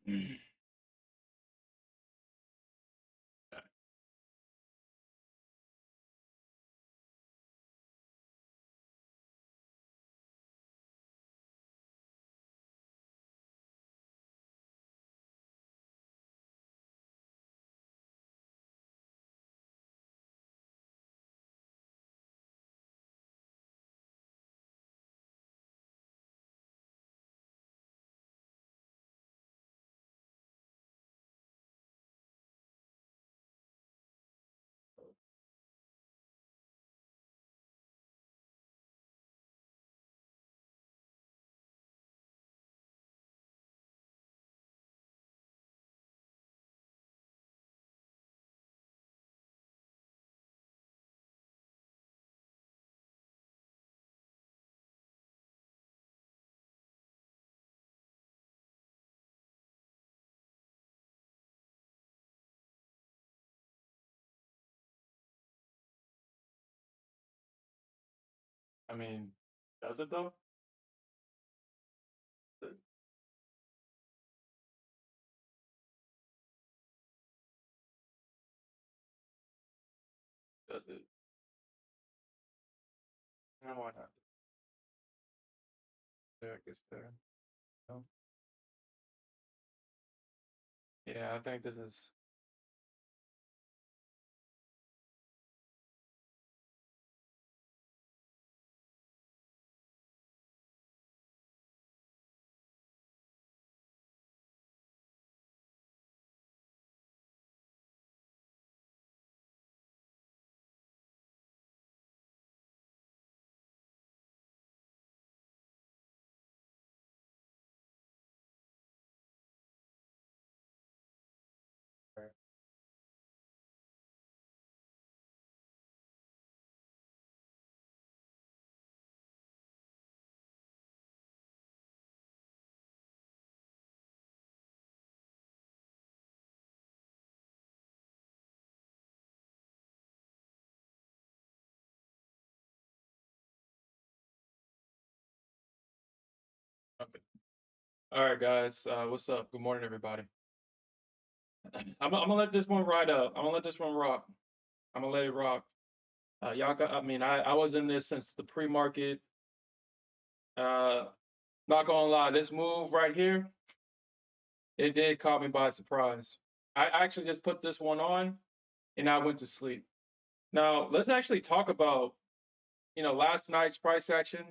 I mean, does it though? Does it? No, why not? There, I guess there. No. Yeah, I think this is fair. Okay. All right, guys. What's up? Good morning, everybody. I'm gonna let this one ride up. I'm gonna let this one rock. I'm gonna let it rock. Y'all got. I mean, I was in this since the pre-market. Uh, Not gonna lie, this move right here, it did caught me by surprise. I actually just put this one on and I went to sleep. Now let's actually talk about last night's price action.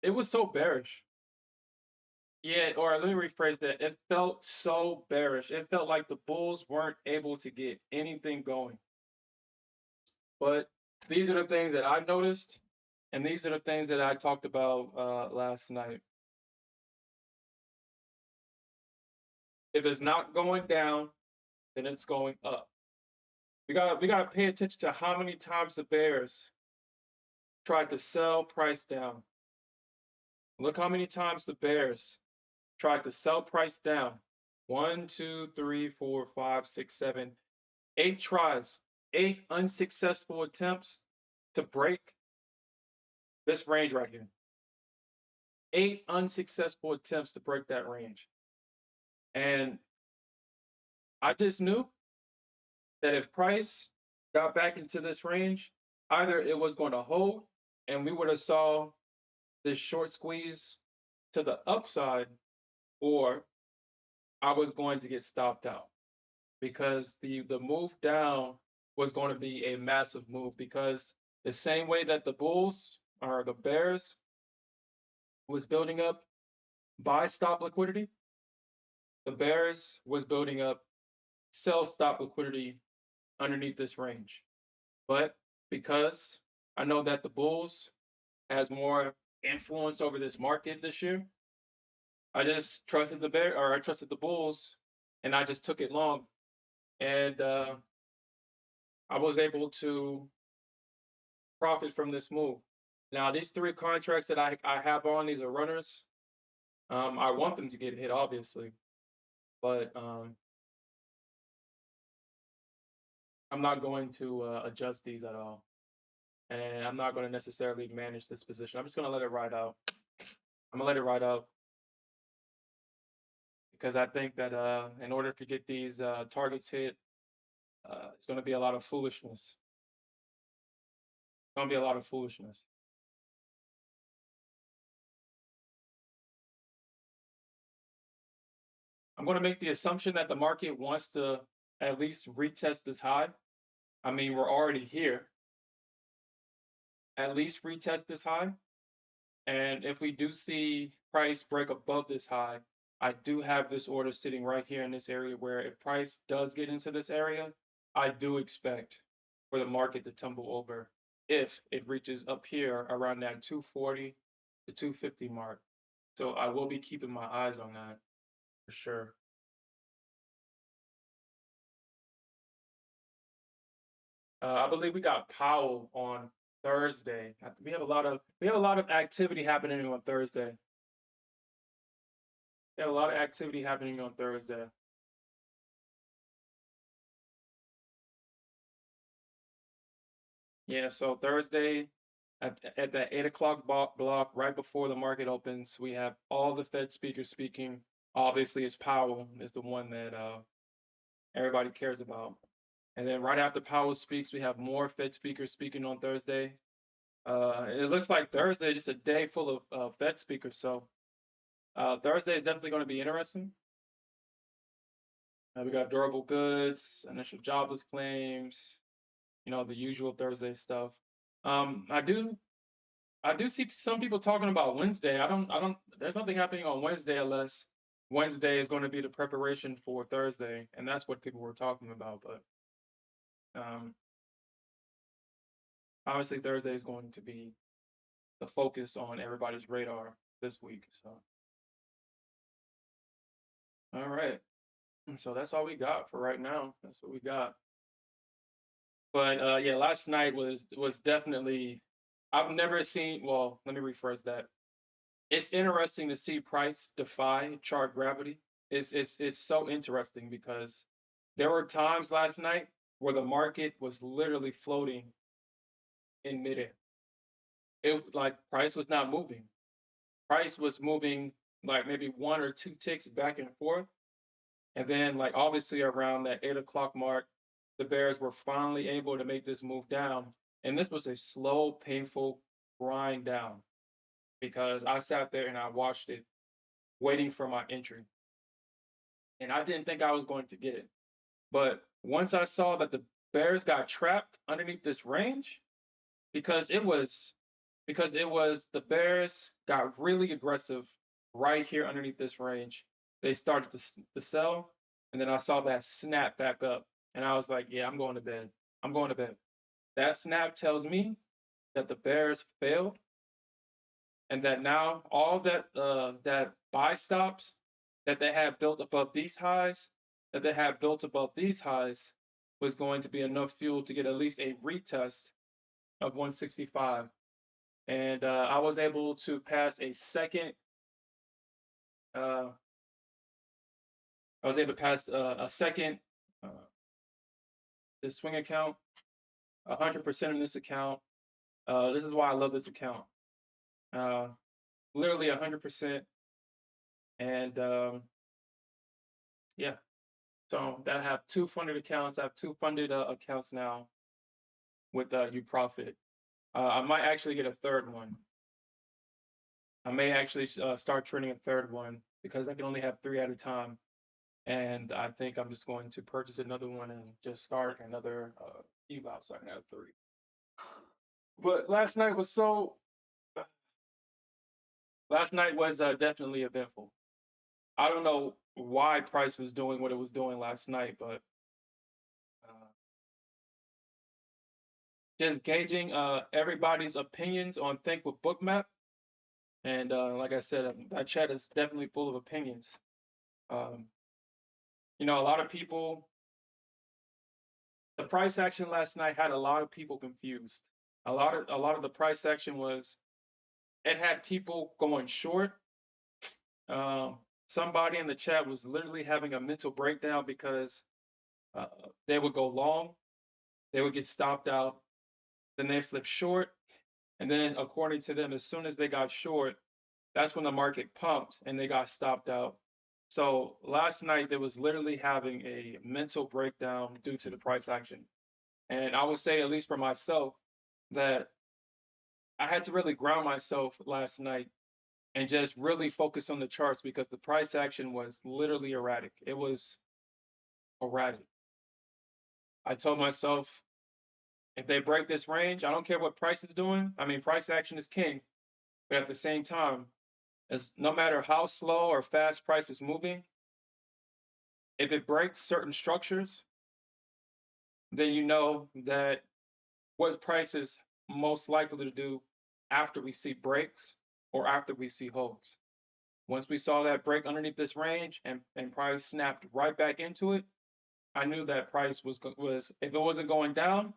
It was so bearish. Yeah, or let me rephrase that. It felt so bearish. It felt like the bulls weren't able to get anything going. But these are the things that I noticed, and these are the things that I talked about last night. If it's not going down, then it's going up. We gotta pay attention to how many times the bears tried to sell price down. Look how many times the bears tried to sell price down. One, two, three, four, five, six, seven, 8 tries, 8 unsuccessful attempts to break this range right here. 8 unsuccessful attempts to break that range. And I just knew that if price got back into this range, either it was going to hold and we would have saw this short squeeze to the upside, or I was going to get stopped out because the move down was going to be a massive move because the same way that the bulls or the bears was building up buy stop liquidity, the bears was building up sell stop liquidity underneath this range. But because I know that the bulls has more influence over this market this year, I just trusted the bear or I trusted the bulls and I just took it long. And I was able to profit from this move. Now, these 3 contracts that I have on, these are runners. I want them to get hit, obviously, but I'm not going to adjust these at all. And I'm not going to necessarily manage this position. I'm just going to let it ride out. I'm going to let it ride out. because I think that in order to get these targets hit, it's going to be a lot of foolishness. It's going to be a lot of foolishness. I'm going to make the assumption that the market wants to at least retest this high. I mean, we're already here. At least retest this high. And if we do see price break above this high, I do have this order sitting right here in this area where if price does get into this area, I do expect for the market to tumble over if it reaches up here around that 240 to 250 mark. So I will be keeping my eyes on that for sure. I believe we got Powell on Thursday. We have a lot of activity happening on Thursday. We have a lot of activity happening on Thursday. Yeah, so Thursday at that 8 o'clock block, right before the market opens, we have all the Fed speakers speaking. Obviously, it's Powell is the one that everybody cares about. And then right after Powell speaks, we have more Fed speakers speaking on Thursday. It looks like Thursday is just a day full of Fed speakers. So Thursday is definitely going to be interesting. We got durable goods, initial jobless claims, the usual Thursday stuff. Um, I do I do see some people talking about Wednesday. I don't there's nothing happening on Wednesday unless Wednesday is going to be the preparation for Thursday, and that's what people were talking about. But um, obviously Thursday is going to be the focus on everybody's radar this week. So all right. So that's all we got for right now. That's what we got. But yeah, last night was definitely I've never seen, well, let me rephrase that. It's interesting to see price defy chart gravity. It's so interesting because there were times last night where the market was literally floating in midair. It like price was not moving. Price was moving like maybe one or two ticks back and forth. And then like obviously around that 8 o'clock mark, the bears were finally able to make this move down. And this was a slow, painful grind down because I sat there and I watched it waiting for my entry. And I didn't think I was going to get it. But once I saw that the Bears got trapped underneath this range, because it was the Bears got really aggressive right here underneath this range. They started to sell, and then I saw that snap back up, and I was like, yeah, I'm going to bed. I'm going to bed. That snap tells me that the Bears failed, and that now all that buy stops that they had built above these highs, that they had built above these highs, was going to be enough fuel to get at least a retest of 165. And I was able to pass a second. Uh, I was able to pass a second. Uh, this swing account, 100% in this account. This is why I love this account. Uh, Literally 100%. And yeah, so that I have two funded accounts. I have two funded accounts now with UProfit. I might actually get a third one. I may actually start trading a third one because I can only have three at a time. And I think I'm just going to purchase another one and just start another eval so I can have three. But last night was definitely eventful. I don't know why price was doing what it was doing last night, but uh, just gauging everybody's opinions on Think with Bookmap. And like I said, that chat is definitely full of opinions. Um, a lot of people, the price action last night had a lot of people confused. A lot of the price action was it had people going short. Um, Somebody in the chat was literally having a mental breakdown because uh, they would go long, they would get stopped out, then they flip short, and then according to them, as soon as they got short, that's when the market pumped and they got stopped out. So last night there was literally having a mental breakdown due to the price action. And I would say, at least for myself, that I had to really ground myself last night and just really focus on the charts because the price action was literally erratic. It was erratic. I told myself, if they break this range, I don't care what price is doing. I mean, price action is king, but at the same time, as no matter how slow or fast price is moving, if it breaks certain structures, then you know that what price is most likely to do after we see breaks or after we see holds. Once we saw that break underneath this range and price snapped right back into it, I knew that price was if it wasn't going down,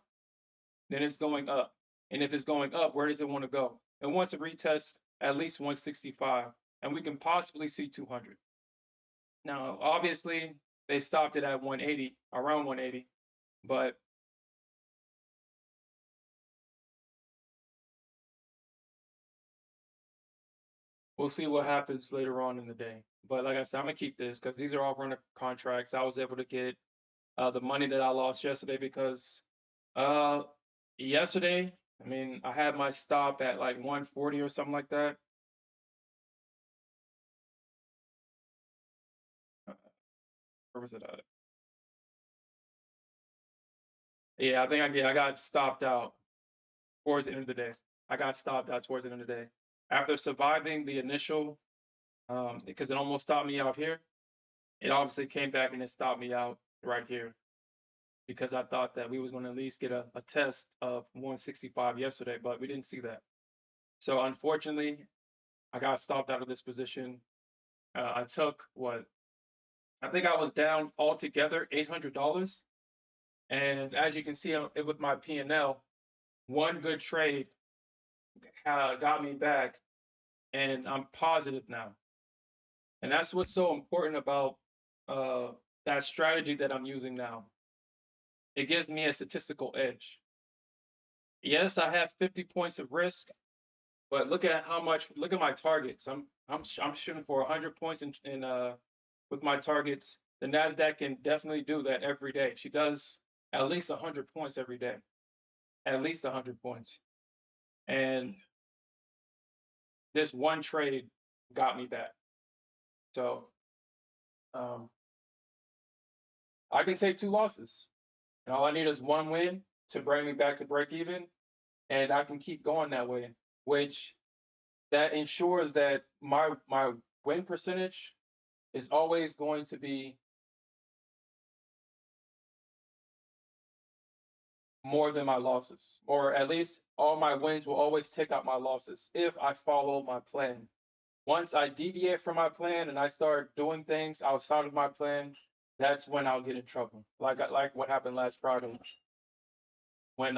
then it's going up. And if it's going up, where does it want to go? It wants to retest at least 165, and we can possibly see 200. Now, obviously, they stopped it at 180, around 180, but we'll see what happens later on in the day. But like I said, I'm gonna keep this because these are all runner contracts. I was able to get the money that I lost yesterday because uh, yesterday, I mean, I had my stop at like 140 or something like that. Uh, Where was it at? Yeah, I think I got stopped out towards the end of the day. I got stopped out towards the end of the day after surviving the initial because it almost stopped me out here. It obviously came back and it stopped me out right here because I thought that we was going to at least get a test of 165 yesterday, but we didn't see that. So unfortunately, I got stopped out of this position. I took what I think I was down altogether $800, and as you can see with my P&L, one good trade got me back, and I'm positive now. And that's what's so important about uh, that strategy that I'm using now. It gives me a statistical edge. Yes, I have 50 points of risk, but look at how much. Look at my targets. I'm shooting for 100 points in with my targets. The Nasdaq can definitely do that every day. She does at least 100 points every day. At least 100 points. And this one trade got me back. So um, I can take two losses. And all I need is one win to bring me back to break even, and I can keep going that way, which that ensures that my win percentage is always going to be more than my losses, or at least all my wins will always take out my losses if I follow my plan. Once I deviate from my plan and I start doing things outside of my plan, that's when I'll get in trouble. Like what happened last Friday when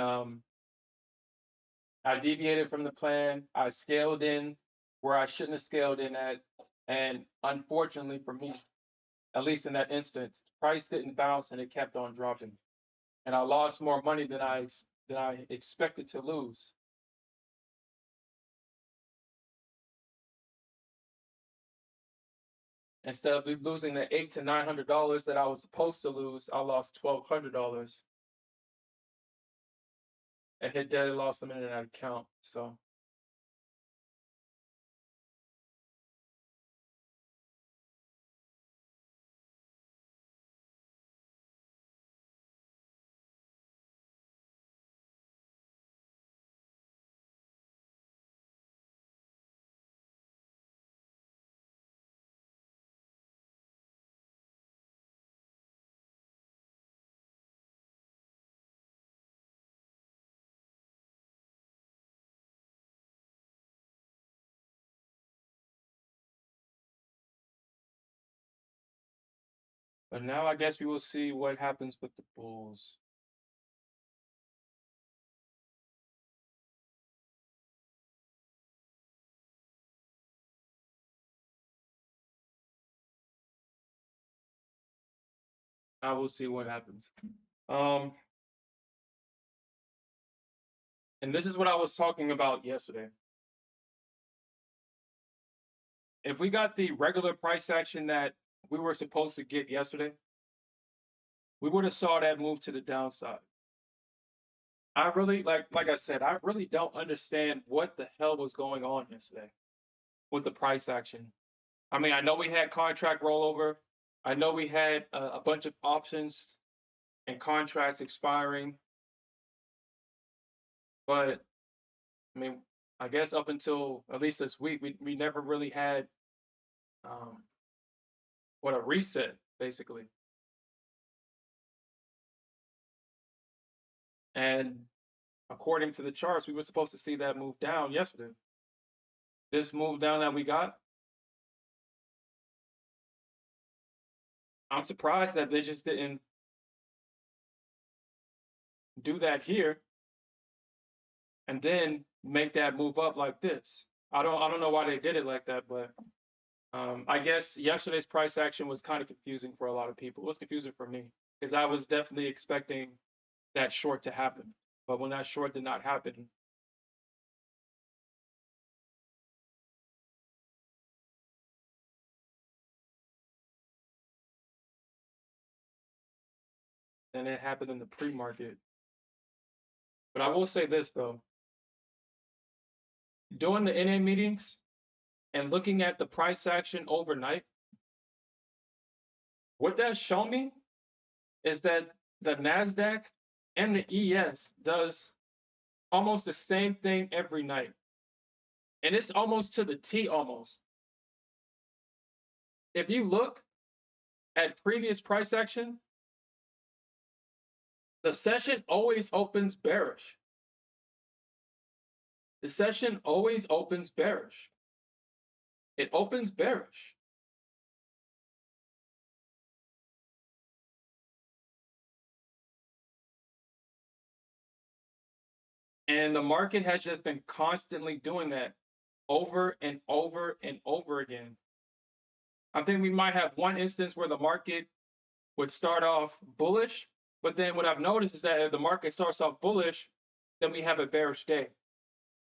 I deviated from the plan. I scaled in where I shouldn't have scaled in at. And unfortunately for me, at least in that instance, the price didn't bounce and it kept on dropping. And I lost more money than I expected to lose. Instead of losing the $800 to $900 that I was supposed to lose, I lost $1,200 and had daily lost them in that account. So, but now I guess we will see what happens with the Bulls. I will see what happens. Um, and this is what I was talking about yesterday. If we got the regular price action that we were supposed to get yesterday, we would have saw that move to the downside. I really like I said, I really don't understand what the hell was going on yesterday with the price action. I mean, I know we had contract rollover. I know we had a bunch of options and contracts expiring, but I mean, I guess up until at least this week, we never really had um, what a reset basically. And according to the charts, we were supposed to see that move down yesterday. This move down that we got, I'm surprised that they just didn't do that here and then make that move up like this. I don't know why they did it like that, but I guess yesterday's price action was kind of confusing for a lot of people. It was confusing for me because I was definitely expecting that short to happen. But when that short did not happen, then it happened in the pre-market. But I will say this though, doing the NA meetings and looking at the price action overnight, what that shown me is that the Nasdaq and the ES does almost the same thing every night. And it's almost to the T almost. If you look at previous price action, the session always opens bearish. The session always opens bearish. It opens bearish. And the market has just been constantly doing that over and over and over again. I think we might have one instance where the market would start off bullish, but then what I've noticed is that if the market starts off bullish, then we have a bearish day.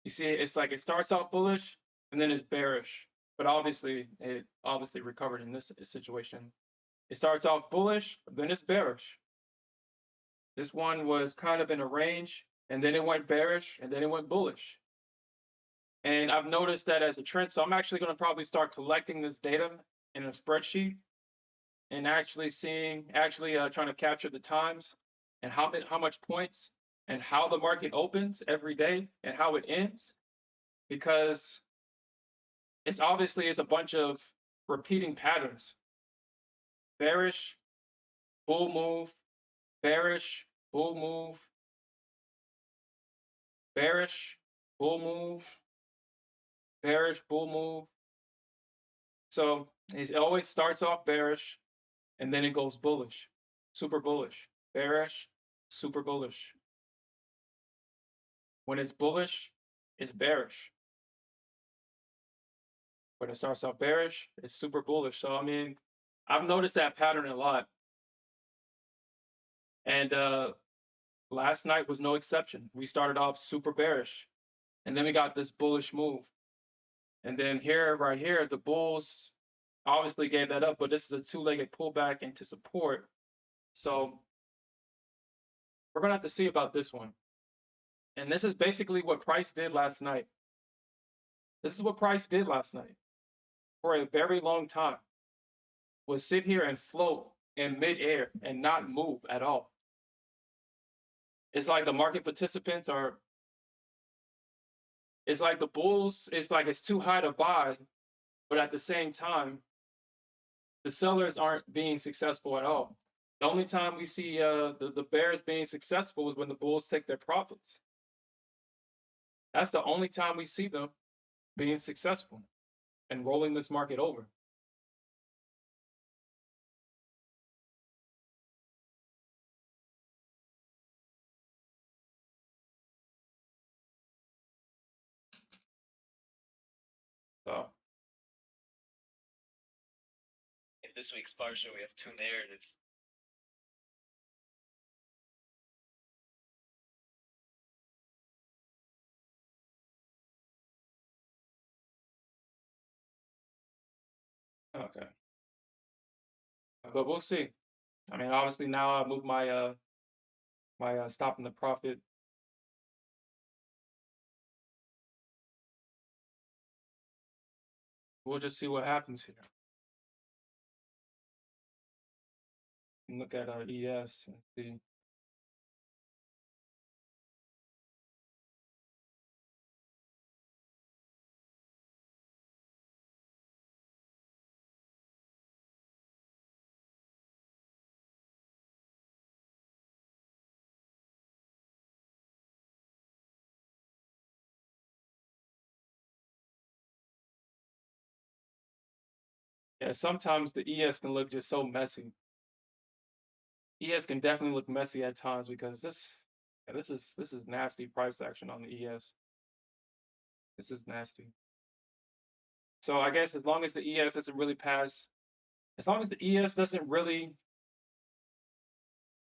You see, it's like it starts off bullish and then it's bearish. But obviously, it obviously recovered in this situation. It starts off bullish, then it's bearish. This one was kind of in a range, and then it went bearish, and then it went bullish. And I've noticed that as a trend. So I'm actually going to probably start collecting this data in a spreadsheet and actually trying to capture the times and how much points and how the market opens every day and how it ends, because it's a bunch of repeating patterns: bearish, bull move, bearish, bull move, bearish, bull move, bearish, bull move. So it always starts off bearish and then it goes bullish, super bullish, bearish, super bullish. When it's bullish, it's bearish. When it starts off bearish, it's super bullish. So I mean, I've noticed that pattern a lot. And last night was no exception. We started off super bearish, and then we got this bullish move. And then here, right here, the bulls obviously gave that up, but this is a two-legged pullback into support. So we're gonna have to see about this one. And this is basically what Price did last night. This is what Price did last night for a very long time, was sit here and float in midair and not move at all. It's like the market participants are, it's like the bulls, it's like it's too high to buy, but at the same time, the sellers aren't being successful at all. The only time we see the bears being successful is when the bulls take their profits. That's the only time we see them being successful and rolling this market over. So In this week's Parsha, we have two narratives. okay. but we'll see. I mean, obviously now I moved my stop in the profit. We'll just see what happens here. And look at ES and see. Yeah, sometimes the ES can look just so messy. ES can definitely look messy at times because yeah, this is nasty price action on the ES. This is nasty. So I guess as long as the ES doesn't really pass, as long as the ES doesn't really,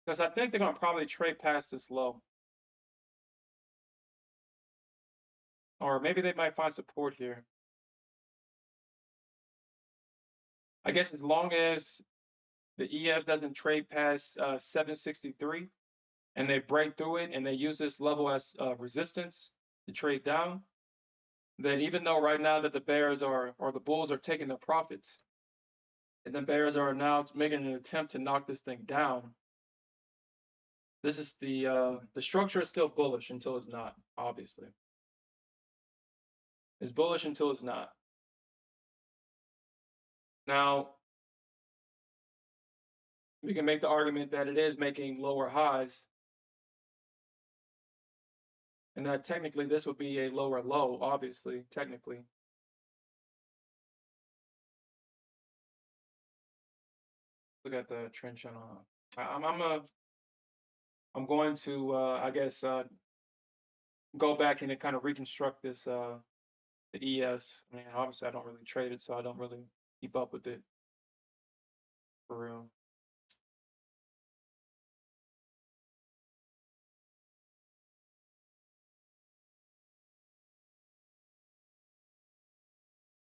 because I think they're gonna probably trade past this low, or maybe they might find support here. I guess as long as the ES doesn't trade past 763 and they break through it and they use this level as resistance to trade down, then even though right now that the bears are or the bulls are taking the profits and the bears are now making an attempt to knock this thing down, this is the structure is still bullish until it's not. Obviously, it's bullish until it's not. Now we can make the argument that it is making lower highs and that technically this would be a lower low, obviously, technically. Look at the trend channel. I'm going to I guess go back and kind of reconstruct this the ES. I mean, obviously I don't really trade it, so I don't really keep up with it for real.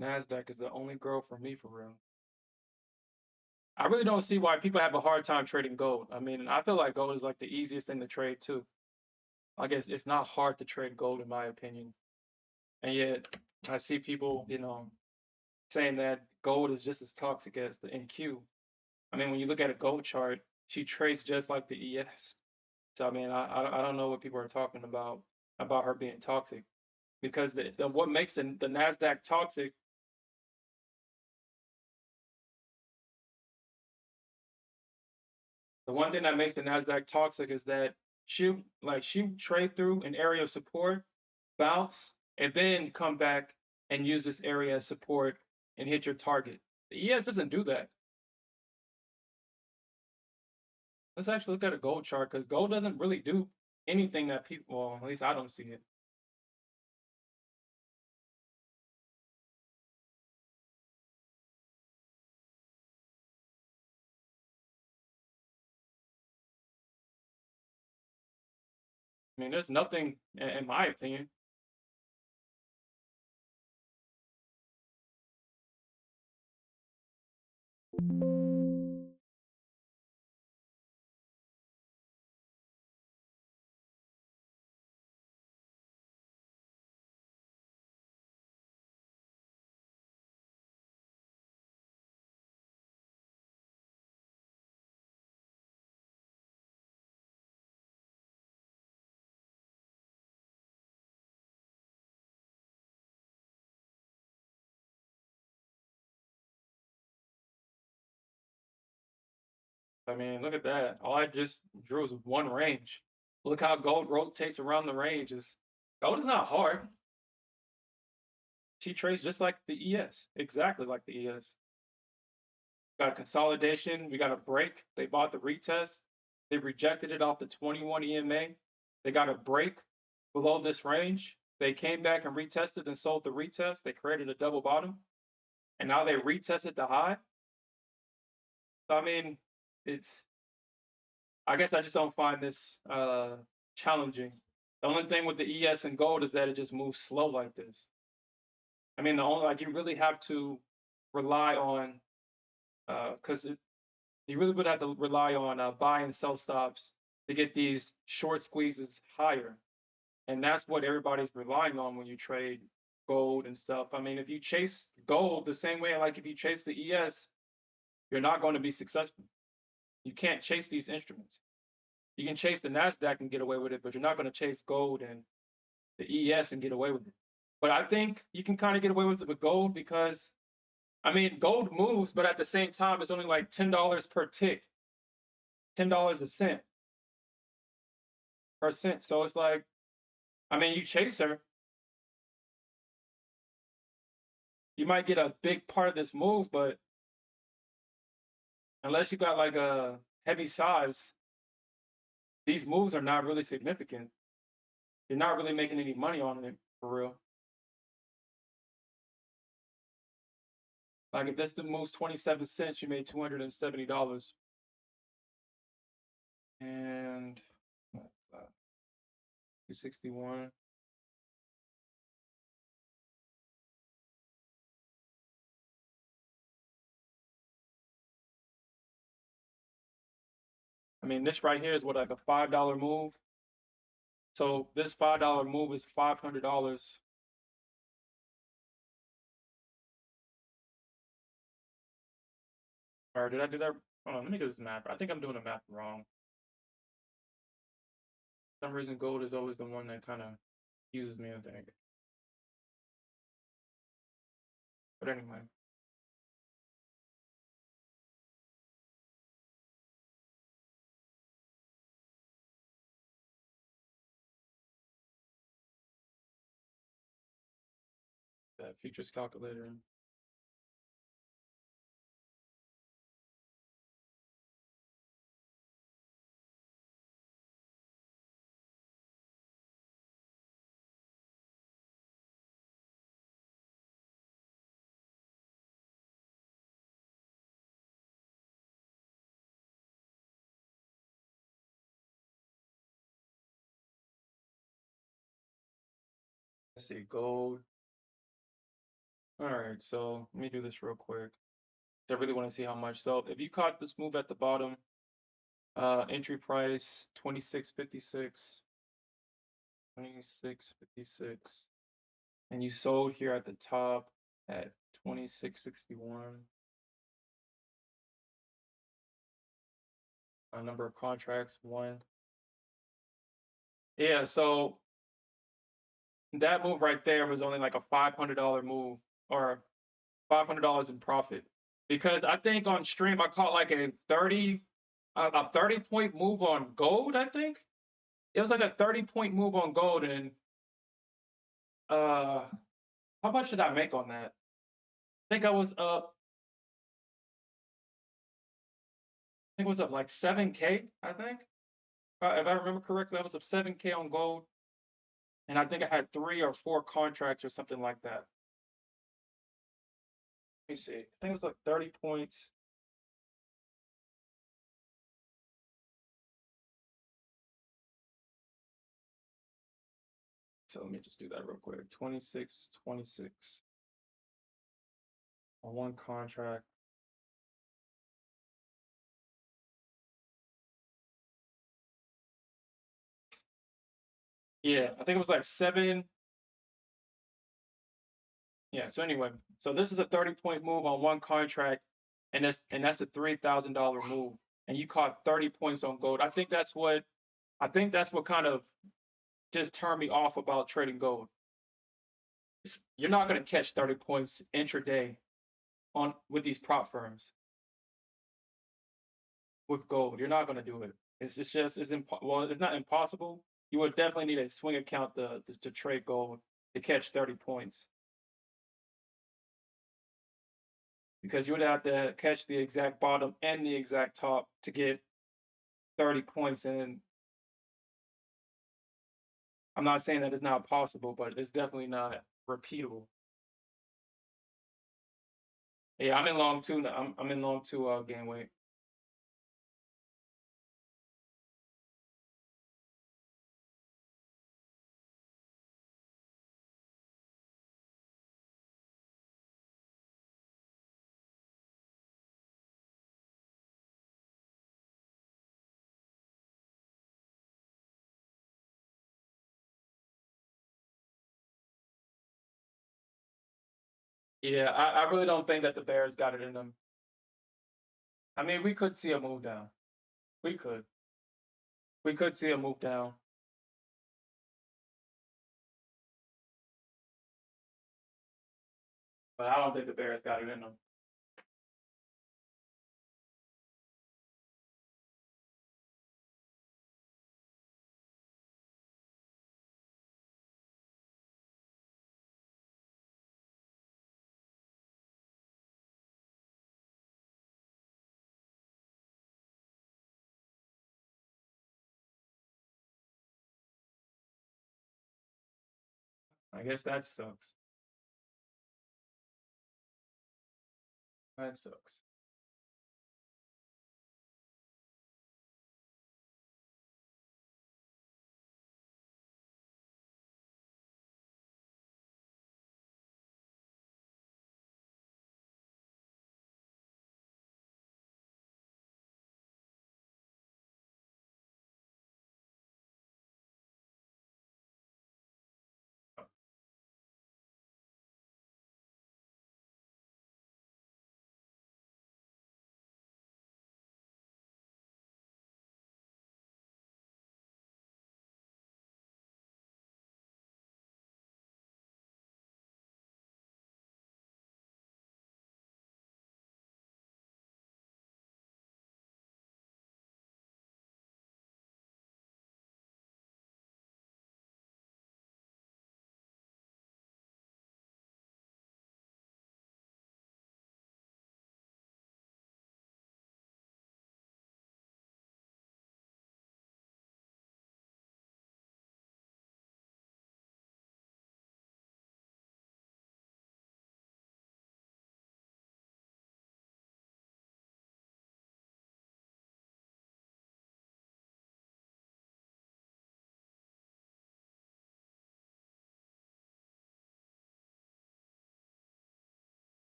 Nasdaq is the only girl for me for real. I really don't see why people have a hard time trading gold. I mean, I feel like gold is like the easiest thing to trade too. I guess it's not hard to trade gold in my opinion. And yet I see people, saying that gold is just as toxic as the NQ. I mean, when you look at a gold chart, she trades just like the ES. So I mean, I don't know what people are talking about her being toxic because what makes the Nasdaq toxic. The one thing that makes the Nasdaq toxic is that she trade through an area of support, bounce, and then come back and use this area of support and hit your target. The ES doesn't do that. Let's actually look at a gold chart because gold doesn't really do anything that people, well, at least I don't see it. I mean, there's nothing, in my opinion. I mean, look at that. All I just drew is one range. Look how gold rotates around the ranges. Gold is not hard. She trades just like the ES, exactly like the ES. Got a consolidation. We got a break. They bought the retest. They rejected it off the 21 EMA. They got a break below this range. They came back and retested and sold the retest. They created a double bottom. And now they retested the high. So, I mean, it's, I guess I just don't find this challenging. The only thing with the ES and gold is that it just moves slow like this. I mean, the only, like, you really have to rely on, because You really would have to rely on buy and sell stops to get these short squeezes higher. And that's what everybody's relying on when you trade gold and stuff. I mean, if you chase gold the same way, like if you chase the ES, you're not going to be successful. You can't chase these instruments. You can chase the Nasdaq and get away with it, but you're not going to chase gold and the ES and get away with it. But I think you can kind of get away with it with gold because I mean, gold moves, but at the same time, it's only like $10 per tick, $10 a cent per cent. So it's like, I mean, you chase her, you might get a big part of this move, but unless you got like a heavy size, these moves are not really significant. You're not really making any money on it for real. Like if this moves 27 cents, you made $270. And 261. I mean, this right here is what like a $5 move. So this $5 move is $500. Or did I do that? Hold on, let me do this math. I think I'm doing the math wrong. For some reason, gold is always the one that kind of uses me, I think. But anyway, that futures calculator. Let's see, gold. All right, so let me do this real quick. I really want to see how much. So if you caught this move at the bottom, entry price 26.56, 26.56, and you sold here at the top at 26.61. A number of contracts, one. Yeah, so that move right there was only like a $500 move or $500 in profit. Because I think on stream I caught like a 30-point move on gold, I think. It was like a 30-point move on gold and uh how much did I make on that? I think I was up I think it was up like 7K, I think. If I remember correctly, I was up 7K on gold and I think I had 3 or 4 contracts or something like that. Let me see. I think it was like 30 points. So let me just do that real quick. 26, 26 on one contract. Yeah, I think it was like 7. Yeah, so anyway, so this is a 30-point move on one contract, and that's a $3,000 move. And you caught 30 points on gold. I think that's what kind of just turned me off about trading gold. You're not gonna catch 30 points intraday on with these prop firms with gold. You're not gonna do it. It's just well, it's not impossible. You would definitely need a swing account to trade gold to catch 30 points because you would have to catch the exact bottom and the exact top to get 30 points. And I'm not saying that it's not possible, but it's definitely not repeatable. Yeah, I'm in long two now. I'm in long two gain weight. Yeah, I really don't think that the Bears got it in them. I mean, we could see a move down. We could. We could see a move down. But I don't think the Bears got it in them. I guess that sucks. That sucks.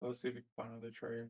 Let's see if we can find another trade.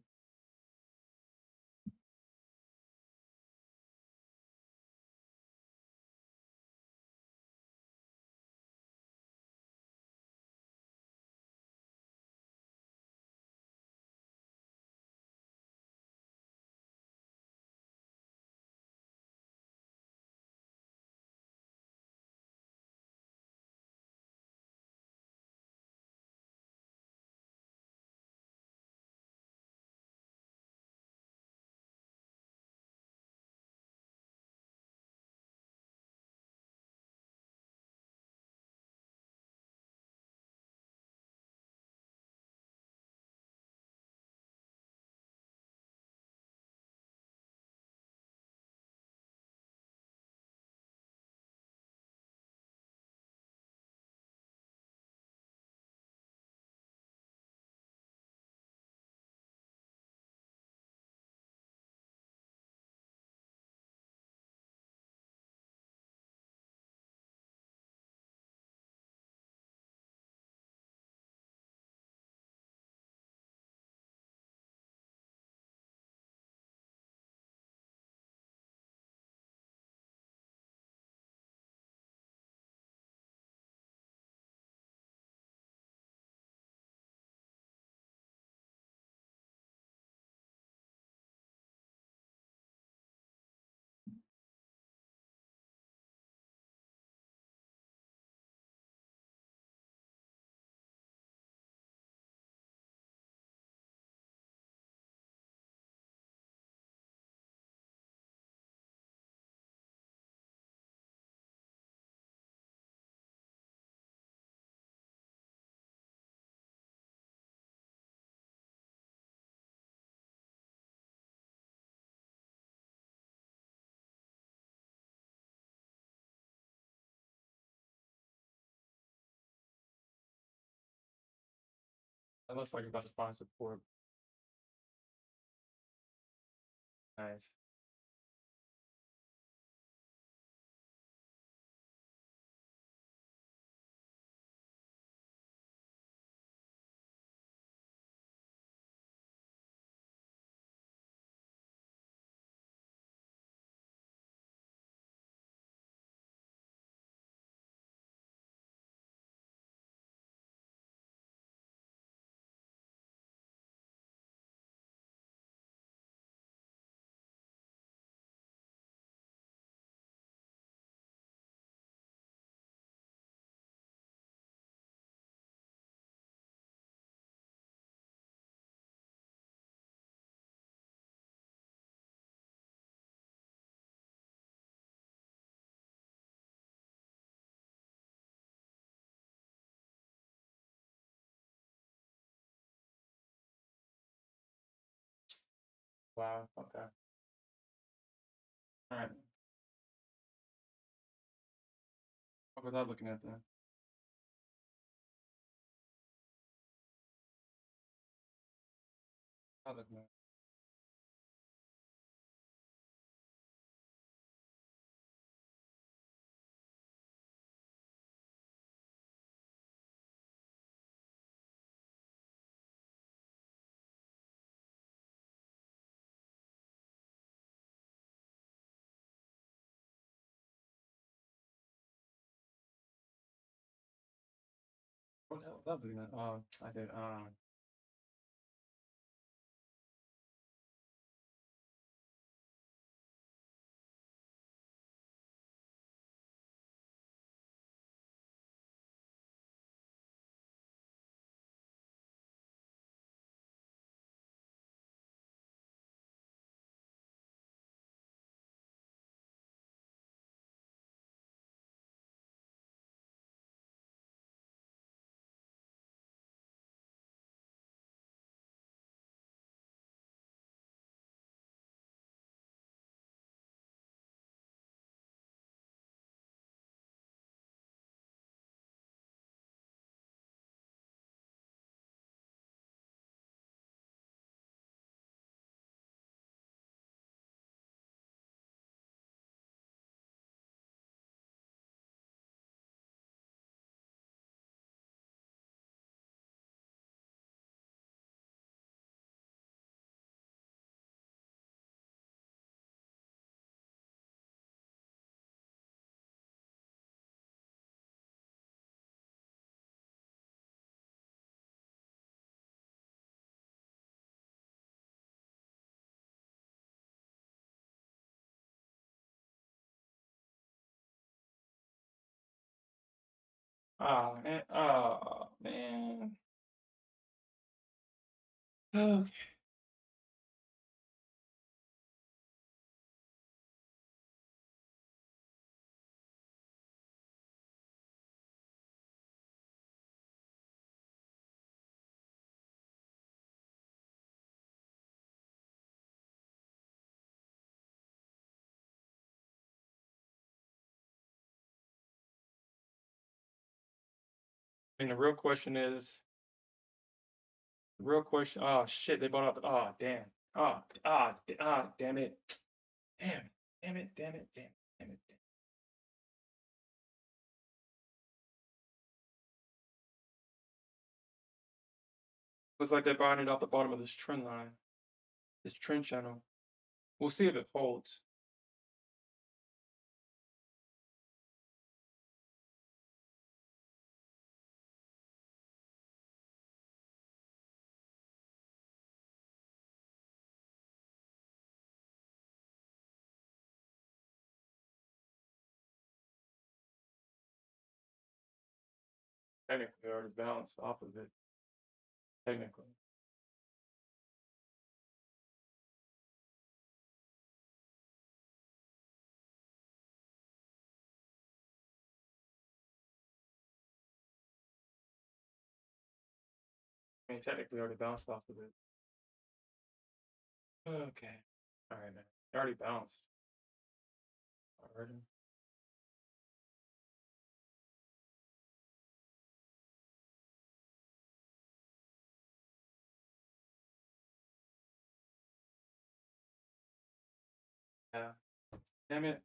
It looks like we're about to find support. Nice. Wow. Okay. All right. What was I looking at then? I was looking at. What the hell was I looking at? Oh, I did. Man. Man. Okay. And the real question is, the real question. Oh shit! They bought out. Oh damn. Damn it. Damn it. Damn it. Damn it. Damn it. Damn it. Looks like they're buying it off the bottom of this trend line, this trend channel. We'll see if it holds. Technically, already bounced off of it. Technically. I mean, technically already bounced off of it. Okay. All right, man. It already bounced. Already. Yeah. Damn it.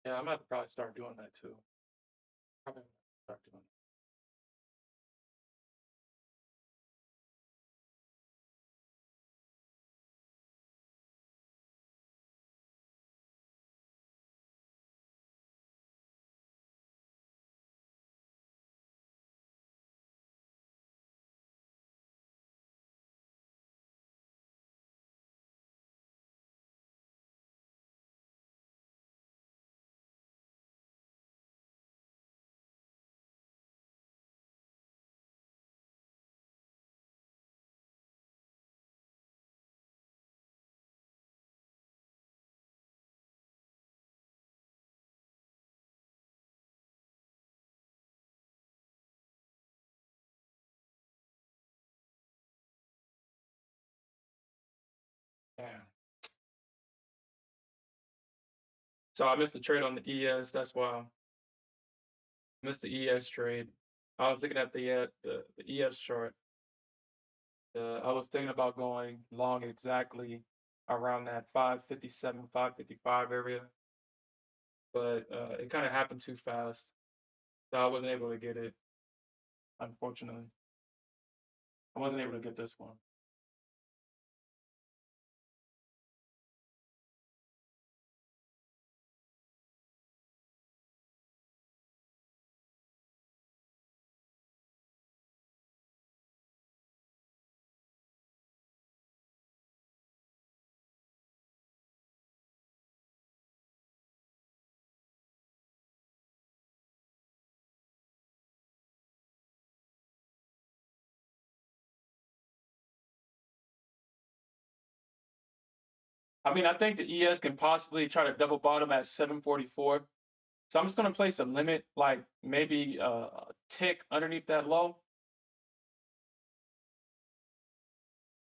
Yeah, I'm gonna probably start doing that too. Probably start doing So I missed the trade on the ES. That's why I missed the ES trade. I was looking at the ES chart. I was thinking about going long exactly around that 557, 555 area, but it kind of happened too fast, so I wasn't able to get it. Unfortunately, I wasn't able to get this one. I mean, I think the ES can possibly try to double bottom at 744. So I'm just gonna place a limit, like maybe a tick underneath that low.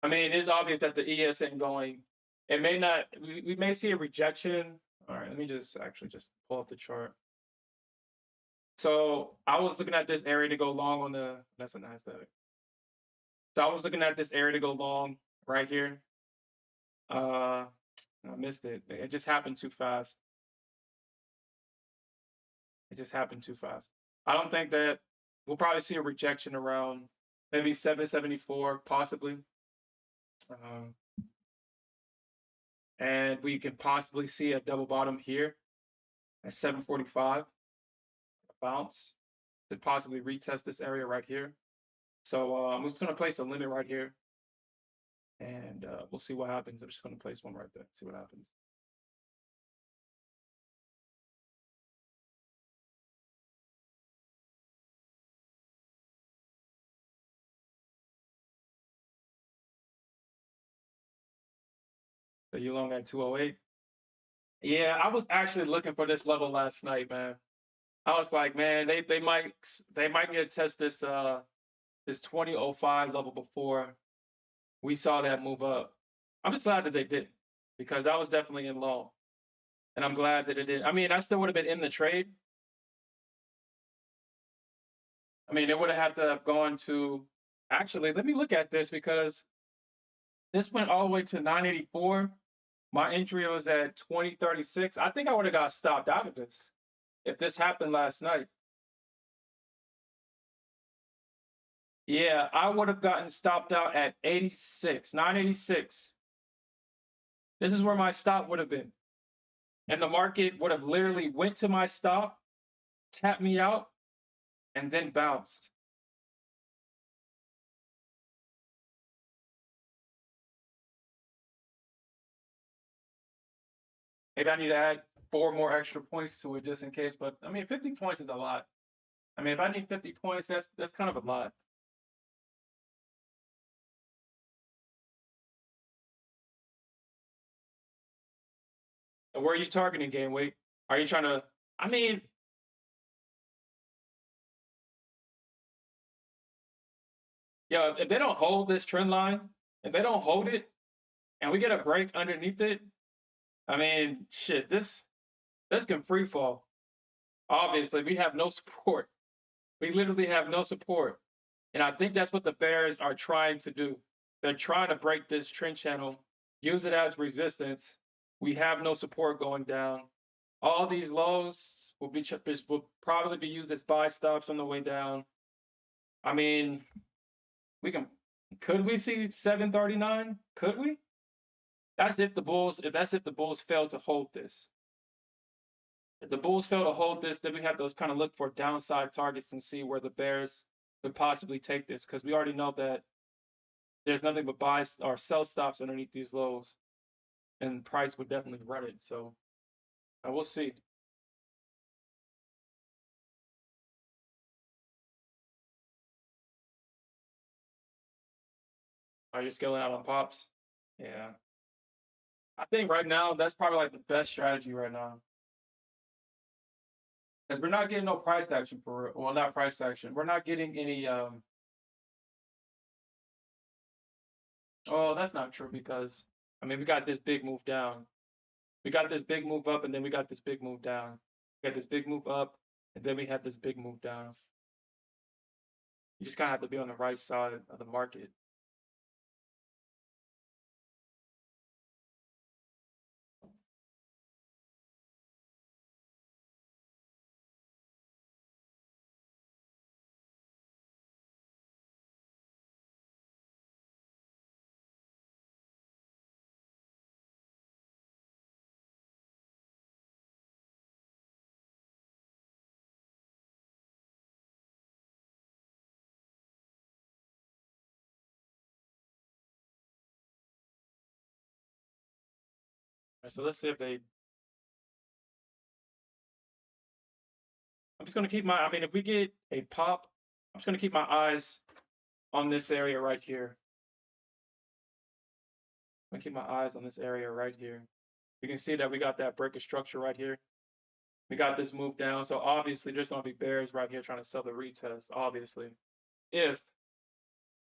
I mean, it's obvious that the ES ain't going. It may not. We may see a rejection. All right, let me just actually just pull up the chart. So I was looking at this area to go long on the. That's a Nasdaq. So I was looking at this area to go long right here. Uh, I missed it. It just happened too fast. It just happened too fast. I don't think that we'll probably see a rejection around maybe 774, possibly. Um, and we can possibly see a double bottom here at 745, a bounce to possibly retest this area right here. So I'm just going to place a limit right here, and we'll see what happens. I'm just going to place one right there, see what happens. So you long at 208. Yeah, I was actually looking for this level last night, man. I was like, man, they might need to test this 2005 level before we saw that move up. I'm just glad that they did because I was definitely in low, and I'm glad that it did. I mean, I still would have been in the trade. I mean, it would have had to have gone to. Actually, let me look at this because this went all the way to 984. My entry was at 2036. I think I would have got stopped out of this if this happened last night. Yeah, I would have gotten stopped out at 86, 986. This is where my stop would have been. And the market would have literally went to my stop, tapped me out, and then bounced. Maybe I need to add four more extra points to it just in case. But I mean, 50 points is a lot. I mean, if I need 50 points, that's kind of a lot. And where are you targeting game weight? Are you trying to? I mean, yo, if they don't hold this trend line, if they don't hold it, and we get a break underneath it, I mean, shit, this can free fall. Obviously, we have no support. We literally have no support. And I think that's what the Bears are trying to do. They're trying to break this trend channel, use it as resistance. We have no support going down. All these lows will probably be used as buy stops on the way down. I mean, we can could we see 739? Could we? That's if the Bulls fail to hold this. If the Bulls fail to hold this, then we have to kind of look for downside targets and see where the Bears could possibly take this because we already know that there's nothing but buy or sell stops underneath these lows, and price would definitely run it. So we'll see. Are you scaling out on pops? Yeah, I think right now that's probably like the best strategy right now because we're not getting no price action for well, not price action. We're not getting any. Oh, that's not true because I mean we got this big move down. We got this big move up, and then we got this big move down. We got this big move up, and then we had this big move down. You just kind of have to be on the right side of the market. Right, so let's see if they. I'm just gonna keep my. I mean, if we get a pop, I'm just gonna keep my eyes on this area right here. I'm gonna keep my eyes on this area right here. You can see that we got that break of structure right here. We got this move down, so obviously there's gonna be bears right here trying to sell the retest. Obviously, if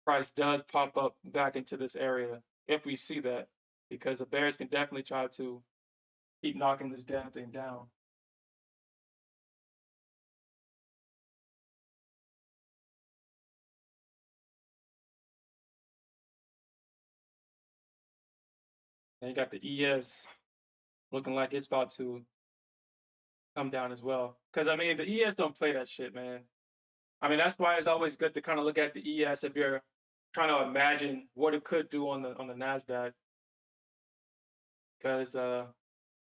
price does pop up back into this area, if we see that, because the bears can definitely try to keep knocking this damn thing down. And you got the ES looking like it's about to come down as well. Because I mean, the ES don't play that shit, man. I mean, that's why it's always good to kind of look at the ES if you're trying to imagine what it could do on the Nasdaq. Because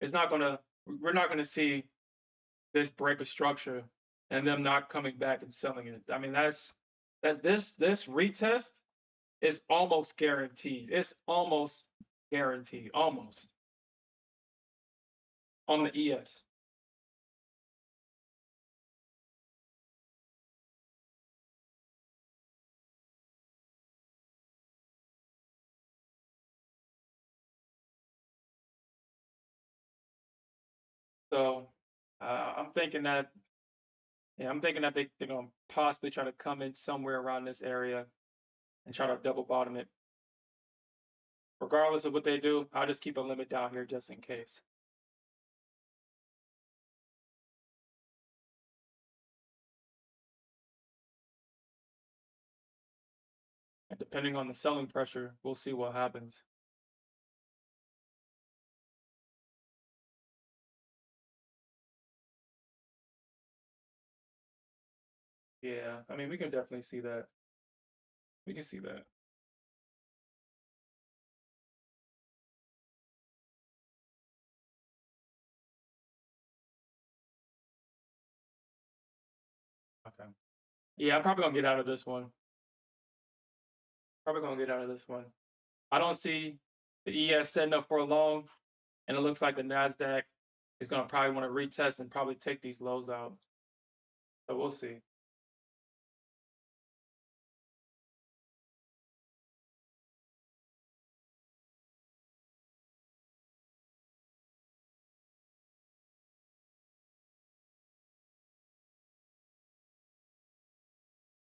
it's not gonna, we're not gonna see this break of structure and them not coming back and selling it. I mean, this retest is almost guaranteed. It's almost guaranteed, almost on the ES. So I'm thinking that, yeah, I'm thinking that they're gonna possibly try to come in somewhere around this area and try to double bottom it. Regardless of what they do, I'll just keep a limit down here just in case. And depending on the selling pressure, we'll see what happens. Yeah, I mean, we can definitely see that. We can see that. Okay. Yeah, I'm probably gonna get out of this one. Probably gonna get out of this one. I don't see the ES setting up for a long, and it looks like the Nasdaq is gonna probably want to retest and probably take these lows out. So we'll see.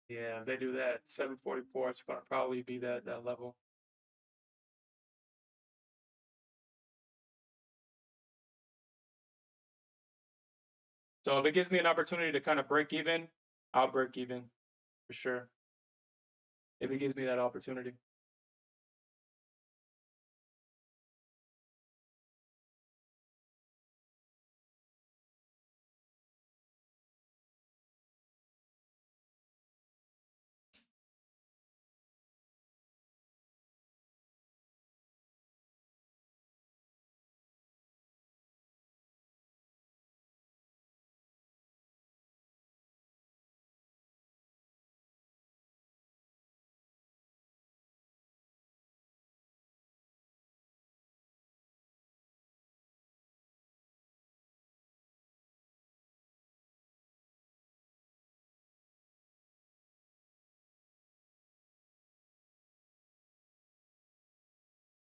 Yeah, if they do that, 744 is gonna probably be that level. So if it gives me an opportunity to kind of break even, I'll break even for sure. If it gives me that opportunity.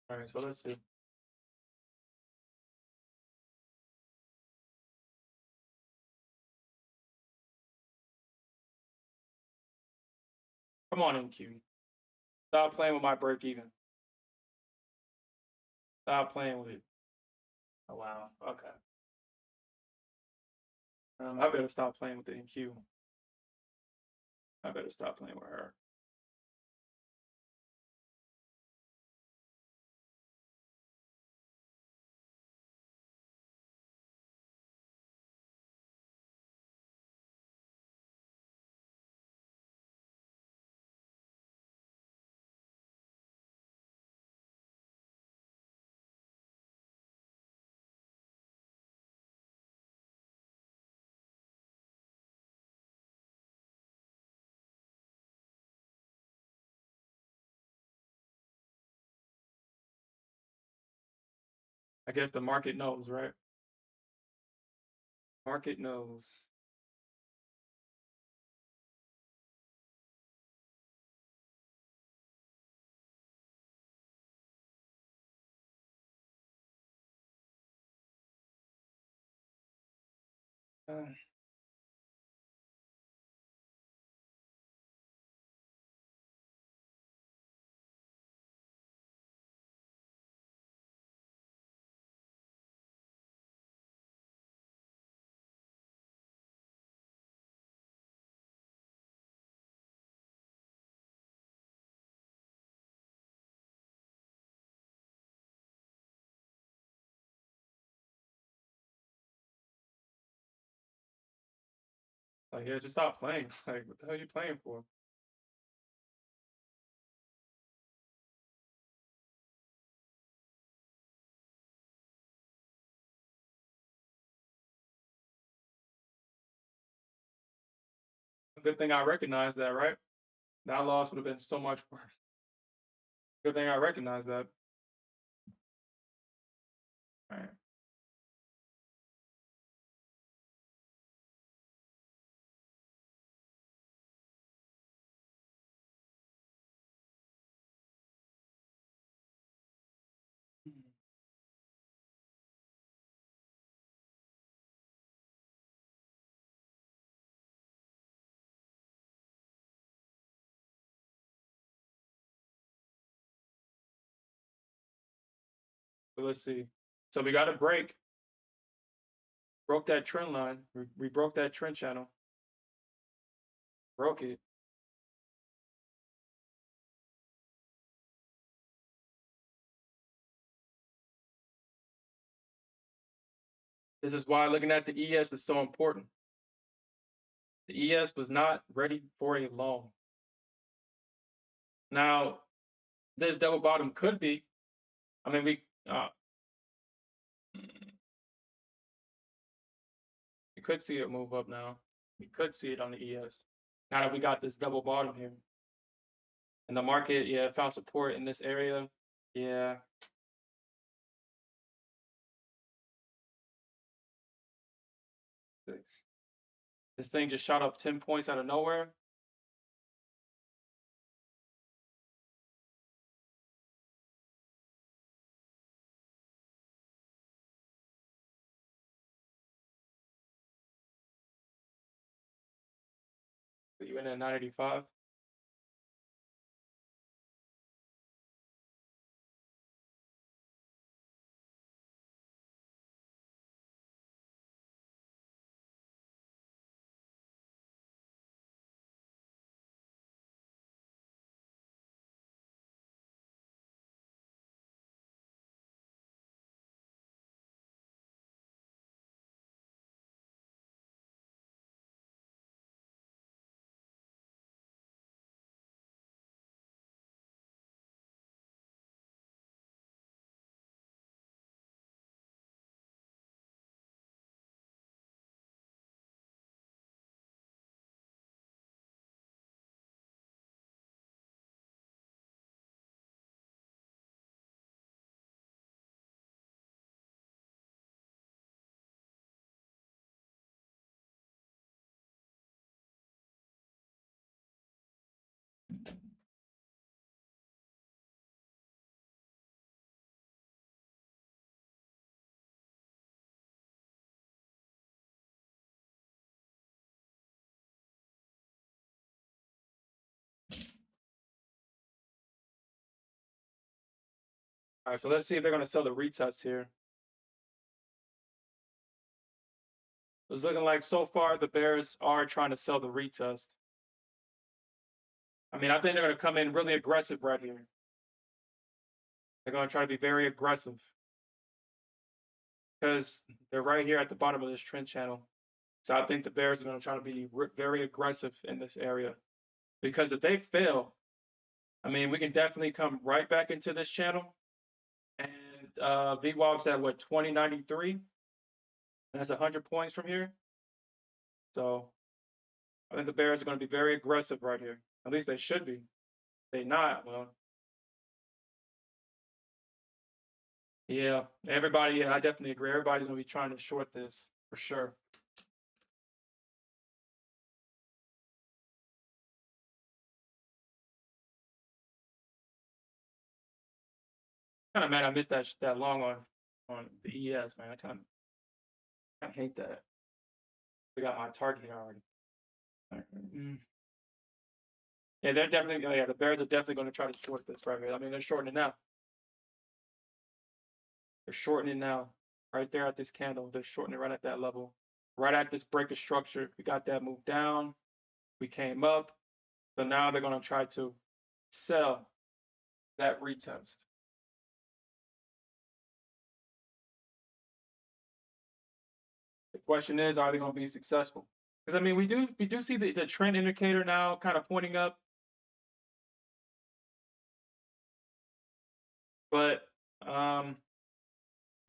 All right, so let's see. Come on, MQ. Stop playing with my break even. Stop playing with it. Oh wow. Okay. I better stop playing with the NQ. I better stop playing with her. I guess the market knows, right? Market knows. Uh, like, yeah, just stop playing. Like, what the hell are you playing for? Good thing I recognized that, right? That loss would have been so much worse. Good thing I recognized that. All right. So let's see. So we got a break. Broke that trend line. We broke that trend channel. Broke it. This is why looking at the ES is so important. The ES was not ready for a long. Now, this double bottom could be. I mean, we could see it move up now. We could see it on the ES. Now that we got this double bottom here. And the market, yeah, found support in this area. Yeah. Six. This thing just shot up 10 points out of nowhere. So you in at 985. All right, so let's see if they're going to sell the retest here. It's looking like so far the Bears are trying to sell the retest. I mean, I think they're going to come in really aggressive right here. They're going to try to be very aggressive because they're right here at the bottom of this trend channel. So I think the Bears are going to try to be very aggressive in this area because if they fail, I mean, we can definitely come right back into this channel. And VWAP's at what, 2093? That's 100 points from here. So I think the Bears are going to be very aggressive right here. At least they should be. If they not, well, yeah, everybody, yeah, I definitely agree. Everybody's going to be trying to short this for sure. Kind of mad I missed that long on the ES, man. I kind of hate that. We got my target here already. Mm. Yeah, they're definitely, yeah, the Bears are definitely going to try to short this right here. I mean, they're shorting it now. They're shortening it now. Right there at this candle, they're shortening it right at that level. Right at this break of structure. We got that move down. We came up. So now they're going to try to sell that retest. The question is, are they going to be successful? Because I mean, we do see the trend indicator now kind of pointing up, but I'm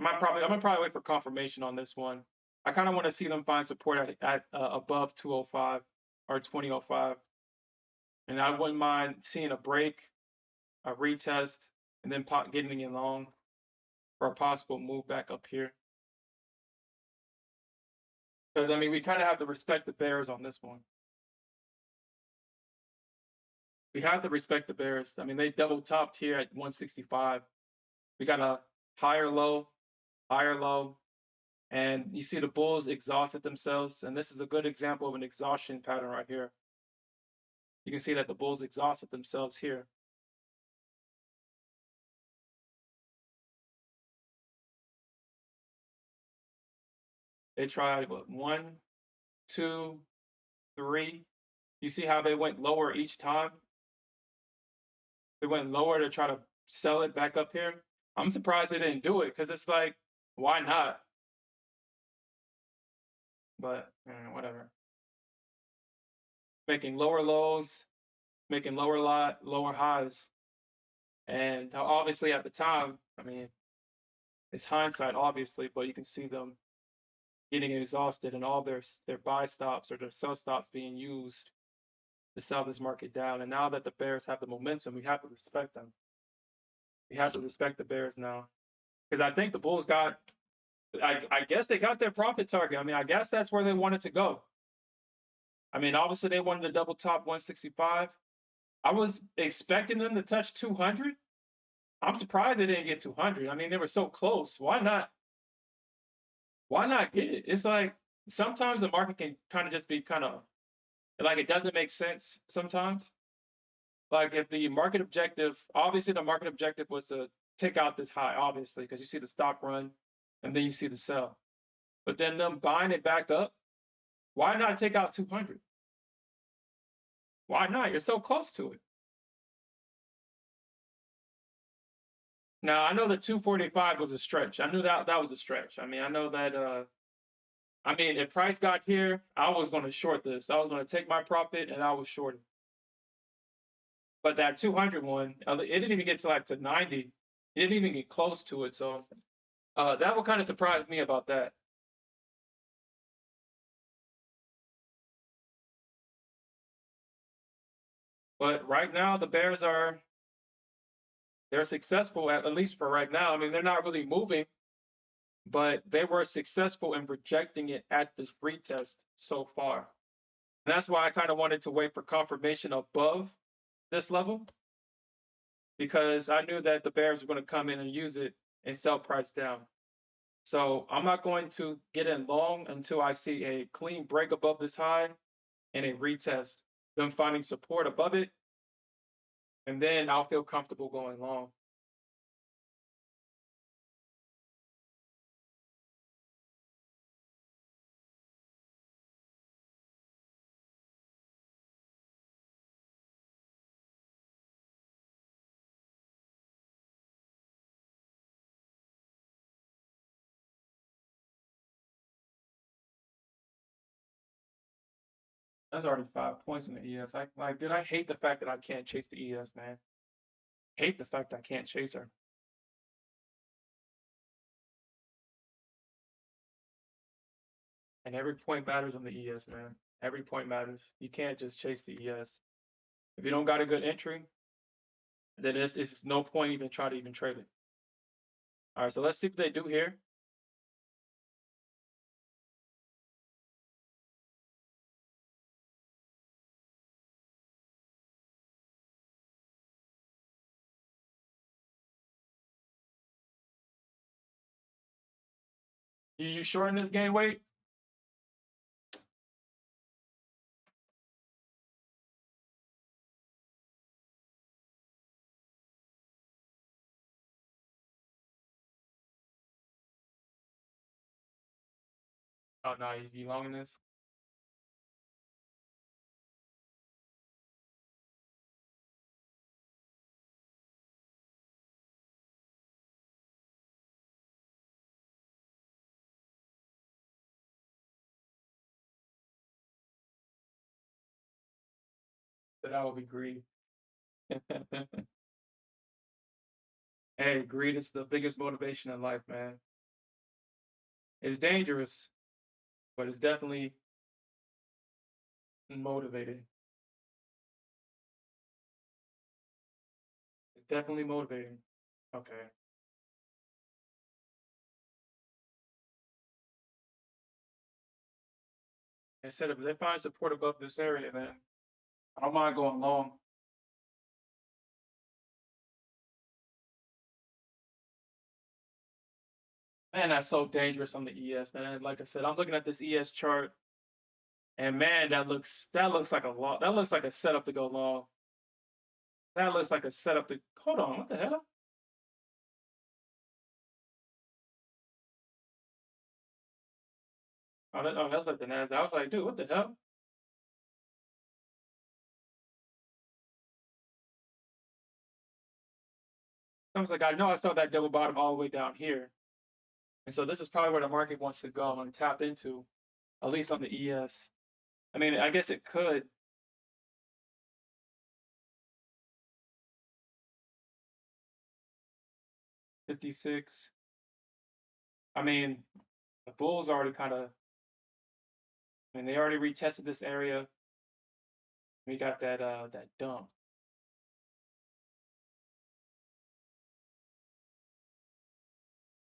gonna probably wait for confirmation on this one. I kind of want to see them find support at above 205 or 2005, and I wouldn't mind seeing a break, a retest, and then getting in long for a possible move back up here. Because I mean, we kind of have to respect the Bears on this one. We have to respect the Bears. I mean, they double topped here at 165. We got a higher low, higher low, and you see the Bulls exhausted themselves. And this is a good example of an exhaustion pattern right here. You can see that the Bulls exhausted themselves here. They tried what, 1, 2, 3. You see how they went lower each time? They went lower to try to sell it back up here. I'm surprised they didn't do it because it's like, why not? But whatever. Making lower lows, making lower highs. And obviously at the time, I mean, it's hindsight, obviously, but you can see them getting exhausted and all their buy stops or their sell stops being used to sell this market down. And now that the Bears have the momentum, we have to respect them. We have to respect the Bears now. Because I think the Bulls I guess they got their profit target. I mean, I guess that's where they wanted to go. I mean, obviously they wanted to double top 165. I was expecting them to touch 200. I'm surprised they didn't get 200. I mean, they were so close. Why not? Why not get it? It's like sometimes the market can kind of just be kind of like it doesn't make sense sometimes. Like if the market objective, obviously the market objective was to take out this high, obviously, because you see the stop run and then you see the sell. But then them buying it back up, why not take out 200? Why not? You're so close to it. Now I know the 245 was a stretch. I knew that was a stretch. I mean, I know that I mean, if price got here, I was going to short this. I was going to take my profit and I was shorting. But that 200 one, it didn't even get to like to 90. It didn't even get close to it. So that would kind of surprise me about that. But right now, the Bears they're successful at least for right now. I mean, they're not really moving, but they were successful in rejecting it at this retest so far. And that's why I kind of wanted to wait for confirmation above this level because I knew that the Bears were going to come in and use it and sell price down. So I'm not going to get in long until I see a clean break above this high and a retest, them finding support above it, and then I'll feel comfortable going long. That's already 5 points in the ES. Dude, I hate the fact that I can't chase the ES, man. Hate the fact I can't chase her. And every point matters on the ES, man. Every point matters. You can't just chase the ES. If you don't got a good entry, then it's no point even trying to even trade it. All right, so let's see what they do here. You shorting this game weight? Oh no, you long in this? So that would be greed. Hey, greed is the biggest motivation in life, man. It's dangerous, but it's definitely motivating. It's definitely motivating. Okay. Instead of if they find support above this area, then I don't mind going long. Man, that's so dangerous on the ES, man. Like I said, I'm looking at this ES chart, and man, that looks like a long. That looks like a setup to go long. That looks like a setup to. Hold on, what the hell? That's like the Nasdaq. I was like, dude, what the hell? I was like, I know I saw that double bottom all the way down here, and so this is probably where the market wants to go and tap into, at least on the ES. I mean, I guess it could 56. I mean, the bulls already kind of. I mean, they already retested this area. We got that dump.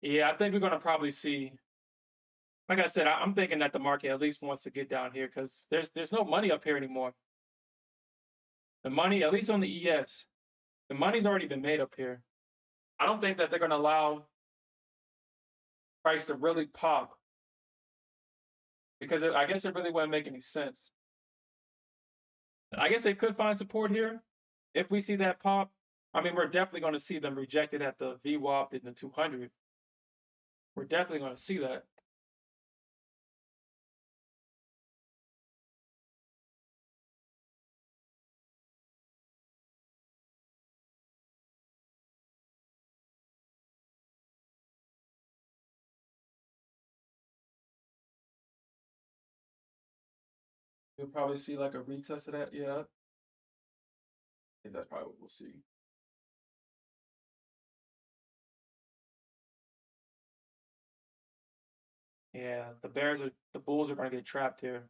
Yeah, I think we're gonna probably see. Like I said, I'm thinking that the market at least wants to get down here because there's no money up here anymore. The money, at least on the ES, the money's already been made up here. I don't think that they're gonna allow price to really pop because I guess it really wouldn't make any sense. I guess they could find support here if we see that pop. I mean, we're definitely going to see them rejected at the VWAP in the 200. We're definitely going to see that. We'll probably see like a retest of that. Yeah, I think that's probably what we'll see. Yeah, the bulls are going to get trapped here.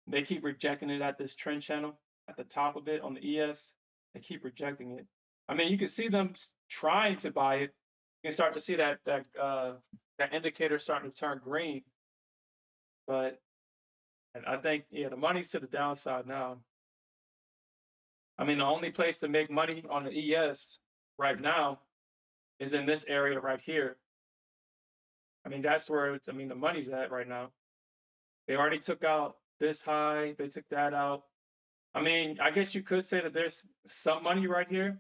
They keep rejecting it at this trend channel at the top of it on the ES. They keep rejecting it. I mean, you can see them trying to buy it. You can start to see that indicator starting to turn green. But I think yeah, the money's to the downside now. I mean, the only place to make money on the ES right now is in this area right here. I mean, that's where I mean the money's at right now. They already took out this high. They took that out. I mean, I guess you could say that there's some money right here,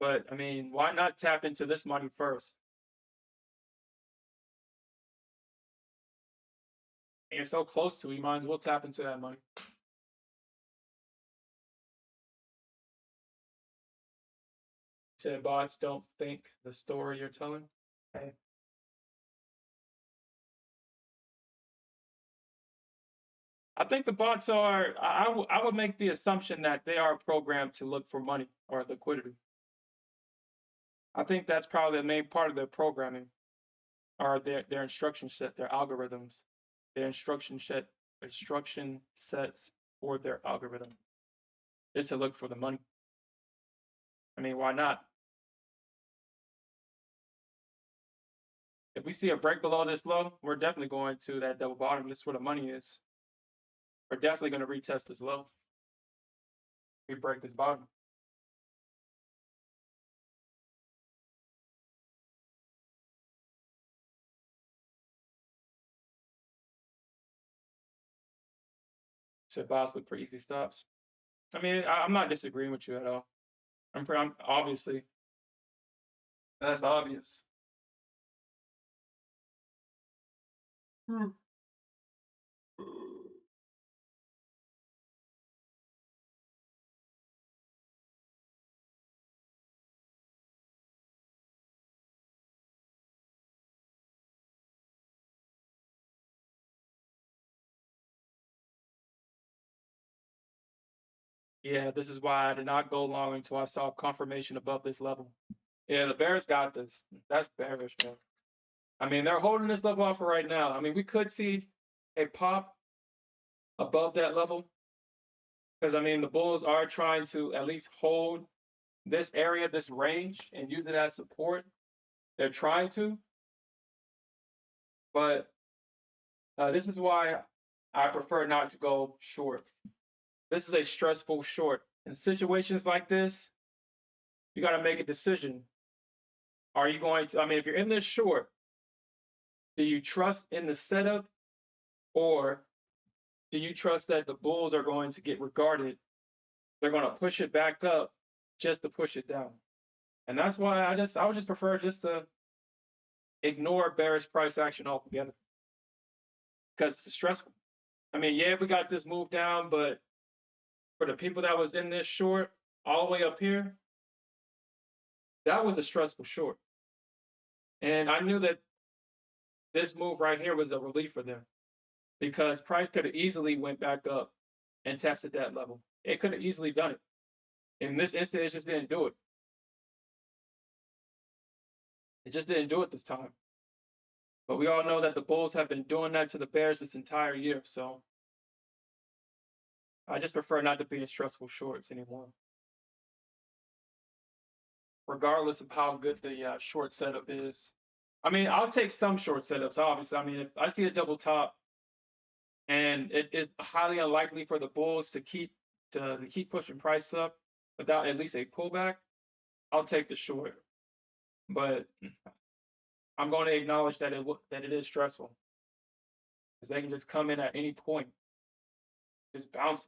but I mean, why not tap into this money first? You're so close to it, you might as well tap into that money. Said bots don't think the story you're telling. Hey, I think the bots are. I would make the assumption that they are programmed to look for money or liquidity. I think that's probably the main part of their programming, or their instruction set, their algorithms, their instruction sets for their algorithm is to look for the money. I mean, why not? If we see a break below this low, we're definitely going to that double bottom. This is where the money is. We're definitely going to retest this low. We break this bottom. So boss look for easy stops. I mean, I'm not disagreeing with you at all. I'm obviously that's obvious. Hmm. Yeah, this is why I did not go long until I saw confirmation above this level. Yeah, the Bears got this. That's bearish, man. I mean, they're holding this level off for right now. I mean, we could see a pop above that level because I mean the Bulls are trying to at least hold this area, this range, and use it as support. They're trying to, but this is why I prefer not to go short. This is a stressful short. In situations like this, you got to make a decision. Are you going to, I mean, if you're in this short, do you trust in the setup or do you trust that the Bulls are going to get regarded? They're going to push it back up just to push it down. And that's why I would just prefer just to ignore bearish price action altogether because it's stressful. I mean, yeah, we got this move down, but for the people that was in this short all the way up here, that was a stressful short. And I knew that this move right here was a relief for them because price could have easily went back up and tested that level. It could have easily done it. In this instant, it just didn't do it. It just didn't do it this time. But we all know that the Bulls have been doing that to the Bears this entire year. So I just prefer not to be in stressful shorts anymore, regardless of how good the short setup is. I mean, I'll take some short setups, obviously. I mean, if I see a double top and it is highly unlikely for the Bulls to keep pushing price up without at least a pullback, I'll take the short. But I'm going to acknowledge that it is stressful because they can just come in at any point, just bounce.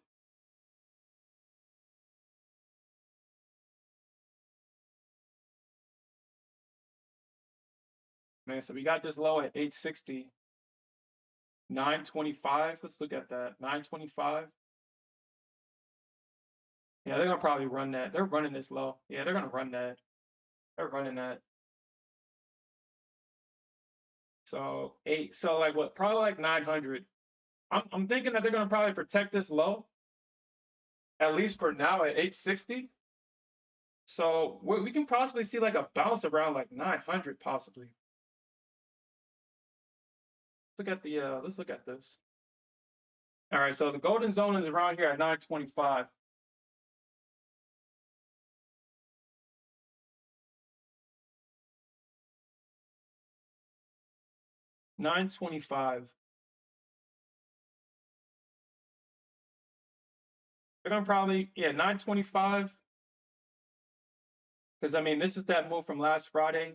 Man, so we got this low at 860, 925. Let's look at that. 925. Yeah, they're gonna probably run that. They're running this low. Yeah, they're gonna run that. They're running that. So eight. So like what? Probably like 900. I'm thinking that they're gonna probably protect this low at least for now at 860. So we can possibly see like a bounce around like 900 possibly. Let's look at this. All right, so the golden zone is around here at 925. 925. They're gonna probably, yeah, 925. Because I mean, this is that move from last Friday,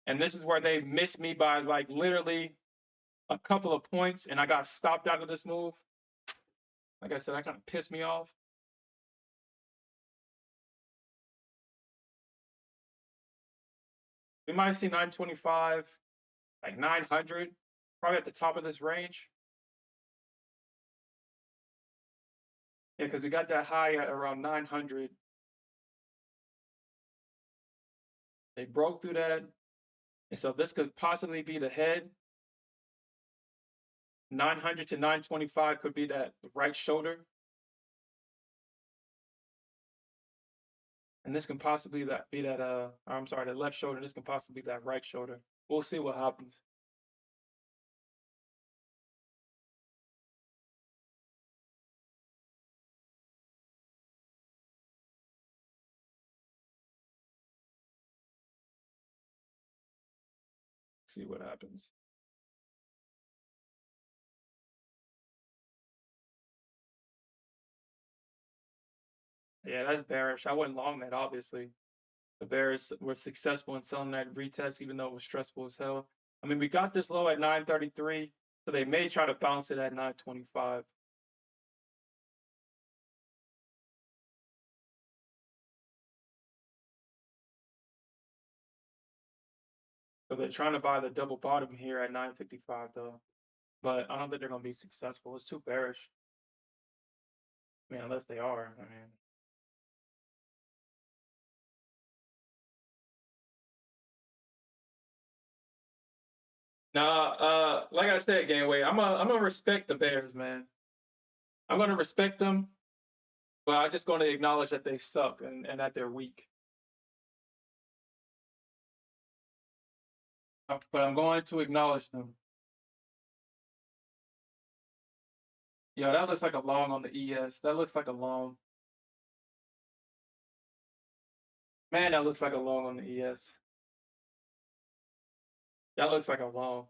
and this is where they missed me by like literally a couple of points, and I got stopped out of this move. Like I said, that kind of pissed me off. We might see 925, like 900, probably at the top of this range. Yeah, because we got that high at around 900. They broke through that, and so this could possibly be the head. 900 to 925 could be that right shoulder. And this can possibly be that I'm sorry, the left shoulder. This can possibly be that right shoulder. We'll see what happens. See what happens. Yeah, that's bearish. I wasn't long that, obviously. The Bears were successful in selling that retest, even though it was stressful as hell. I mean, we got this low at 933, so they may try to bounce it at 925. So they're trying to buy the double bottom here at 955, though. But I don't think they're going to be successful. It's too bearish. I mean, unless they are. I mean, nah. Like I said, Gangway, I'm gonna respect the Bears, man. I'm gonna respect them, but I'm just gonna acknowledge that they suck and that they're weak. But I'm going to acknowledge them. Yeah, that looks like a long on the ES. That looks like a long. Man, that looks like a long on the ES. That looks like a long.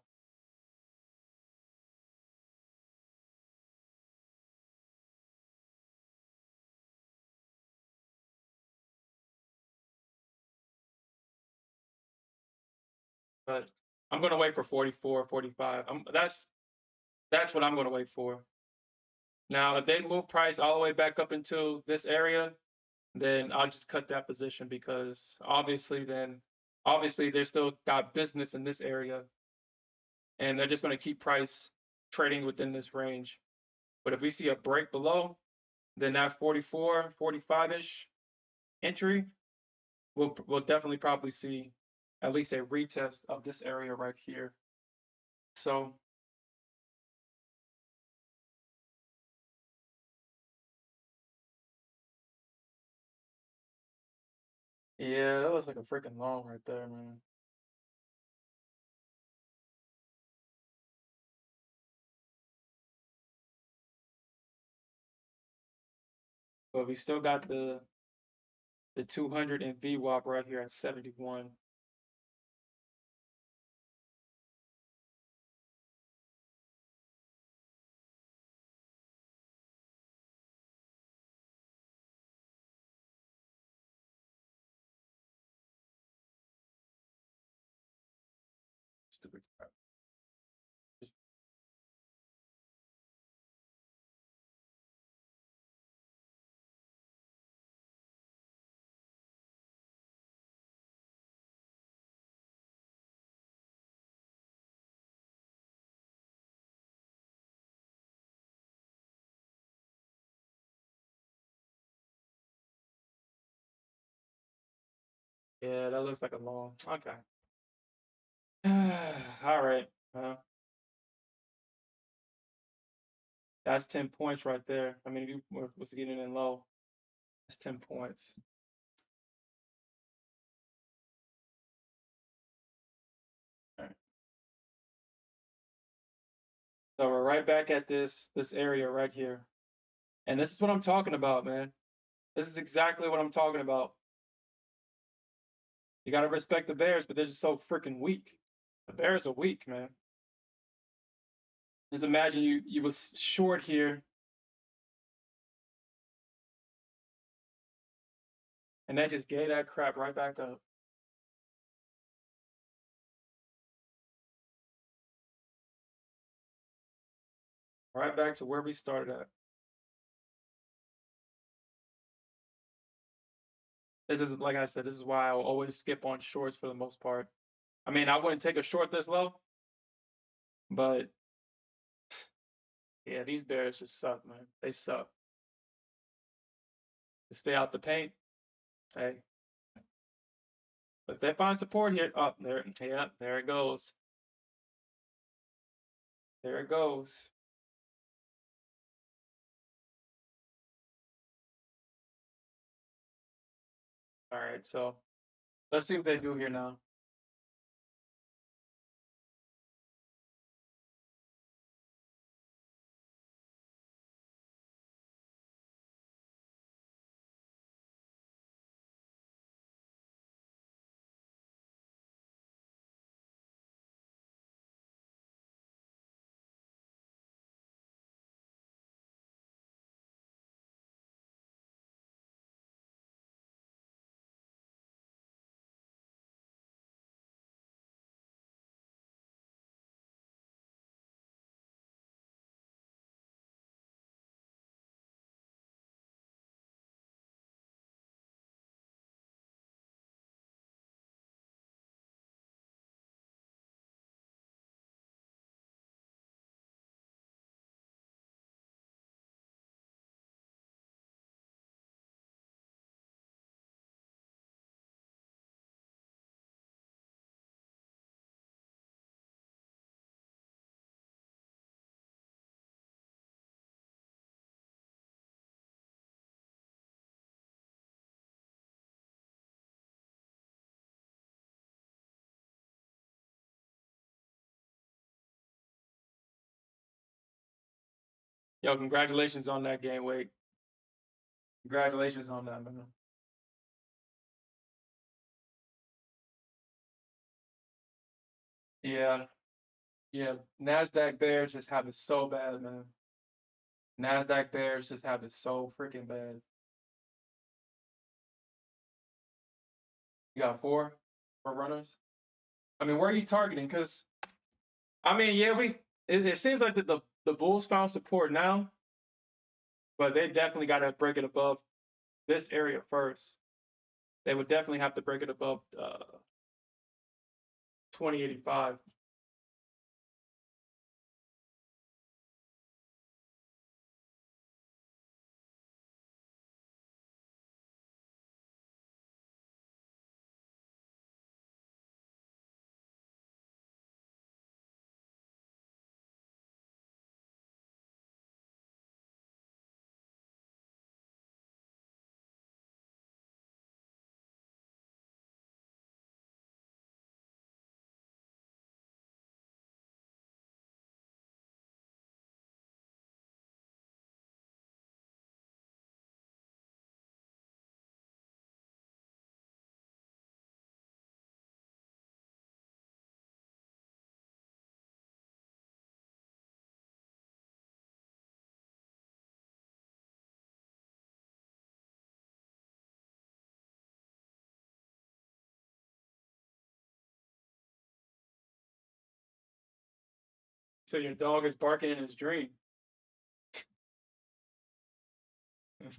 But I'm gonna wait for 44, 45. That's what I'm gonna wait for. Now, if they move price all the way back up into this area, then I'll just cut that position because obviously they're still got business in this area and they're just going to keep price trading within this range. But if we see a break below, then that 44, 45-ish entry, we'll definitely probably see at least a retest of this area right here. So yeah, that looks like a freaking long right there, man. But we still got the 200 and VWAP right here at 71. Stupid crap. Yeah, that looks like a long. Okay. All right. That's 10 points right there. I mean, if you was getting in low, that's 10 points. All right. So we're right back at this area right here. And this is what I'm talking about, man. This is exactly what I'm talking about. You gotta respect the Bears, but they're just so freaking weak. The Bears are weak, man. Just imagine you was short here and that just gave that crap right back up. Right back to where we started at. This is like I said, this is why I'll always skip on shorts for the most part. I mean, I wouldn't take a short this low, but yeah, these Bears just suck, man. They suck. To stay out the paint, hey. But if they find support here, oh, there, yeah, there it goes. There it goes. All right, so let's see what they do here now. Yo, congratulations on that game, Wade. Congratulations on that, man. Yeah, yeah. Nasdaq Bears just have it so bad, man. Nasdaq Bears just have it so freaking bad. You got four runners. I mean, where are you targeting? Because I mean, yeah, it seems like the Bulls found support now, but they definitely got to break it above this area first. They would definitely have to break it above 2085. So your dog is barking in his dream. What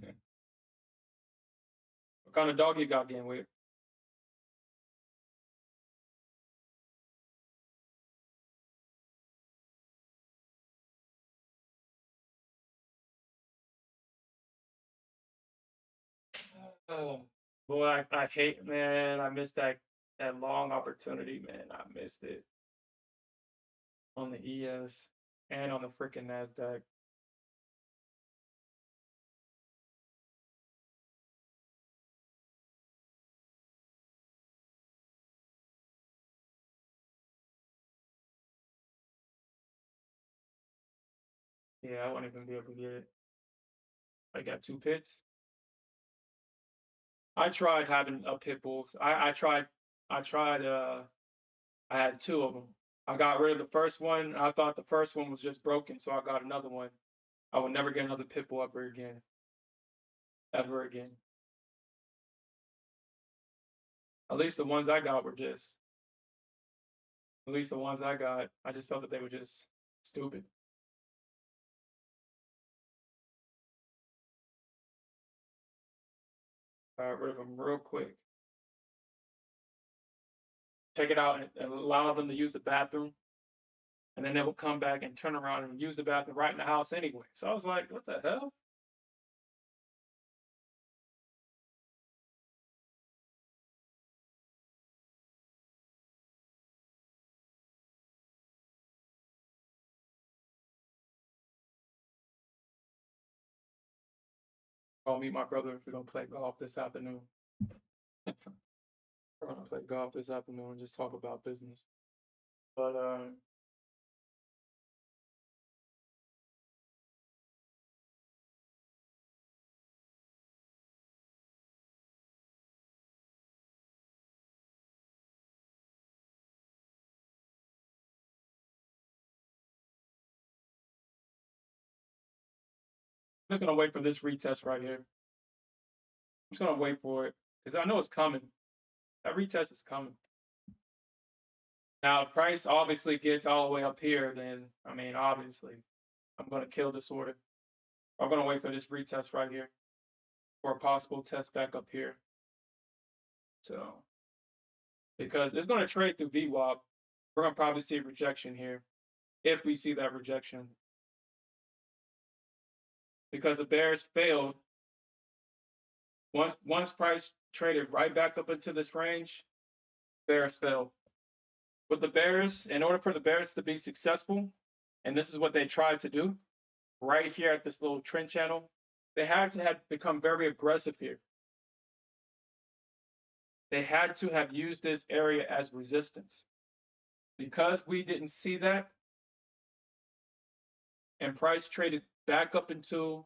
kind of dog you got, game with? Oh, boy, I hate, man. I missed that long opportunity, man. I missed it on the ES and on the freaking Nasdaq. Yeah, I won't even be able to get it. I got two pits. I tried having a pit bulls. I tried. I had two of them. I got rid of the first one. I thought the first one was just broken, so I got another one. I would never get another pit bull ever again. Ever again. At least the ones I got were just. At least the ones I got, I just felt that they were just stupid. I got rid of them real quick. Take it out and allow them to use the bathroom, and then they would come back and turn around and use the bathroom right in the house anyway. So I was like, what the hell? I'll meet my brother if we don't play golf this afternoon. We're gonna play golf this afternoon and just talk about business. But I'm just gonna wait for this retest right here. I'm just gonna wait for it because I know it's coming. That retest is coming. Now, if price obviously gets all the way up here, then I mean, obviously, I'm gonna kill this order. I'm gonna wait for this retest right here for a possible test back up here. So, because it's gonna trade through VWAP, we're gonna probably see rejection here if we see that rejection. Because the bears failed once price traded right back up into this range, bears failed. With the bears, in order for the bears to be successful, and this is what they tried to do right here at this little trend channel, they had to have become very aggressive here. They had to have used this area as resistance. Because we didn't see that, and price traded back up into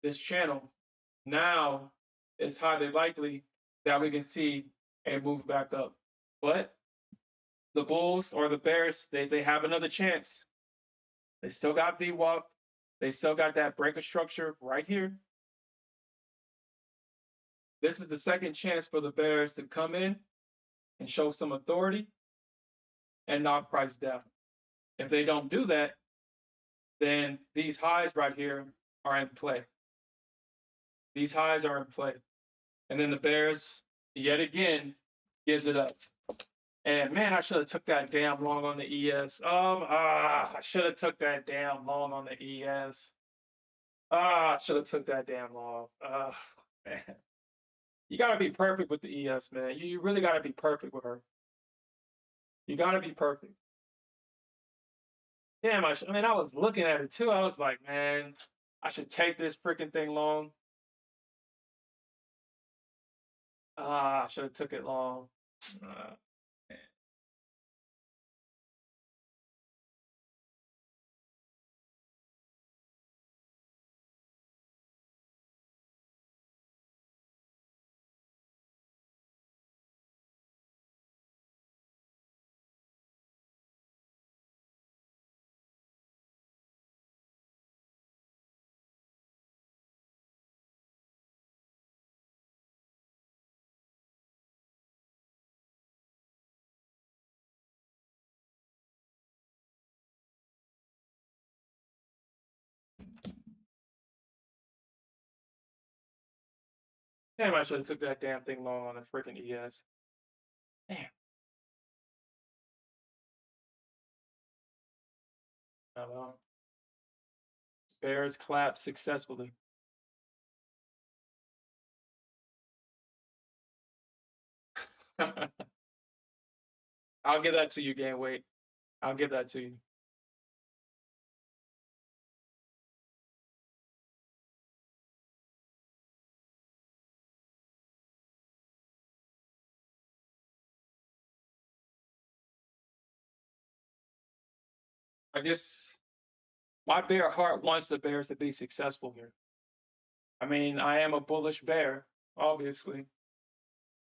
this channel, now it's highly likely that we can see a move back up. But the bulls or the bears, they have another chance. They still got VWAP. They still got that breaker structure right here. This is the second chance for the bears to come in and show some authority and knock price down. If they don't do that, then these highs right here are in play. These highs are in play. And then the bears, yet again, gives it up. And man, I should have took that damn long on the ES. I should have took that damn long on the ES. I should have took that damn long. Man. You gotta be perfect with the ES, man. You really gotta be perfect with her. You gotta be perfect. Damn, I mean, I was looking at it too. I was like, man, I should take this freaking thing long. I should have took it long. Man. Damn, I should have took that damn thing long on the freaking ES. Damn. Well, Bears clap successfully. I'll give that to you, game weight. I'll give that to you. I guess my bear heart wants the Bears to be successful here. I mean, I am a bullish bear, obviously.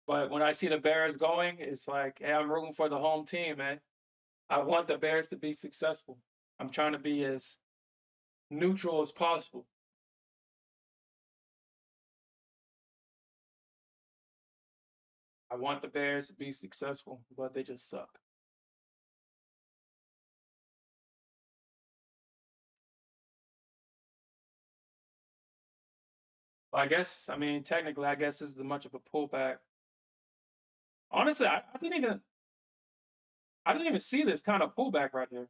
But when I see the Bears going, it's like, hey, I'm rooting for the home team, man. I want the Bears to be successful. I'm trying to be as neutral as possible. I want the Bears to be successful, but they just suck. I guess, I mean, technically, I guess this is much of a pullback. Honestly, I didn't even see this kind of pullback right here.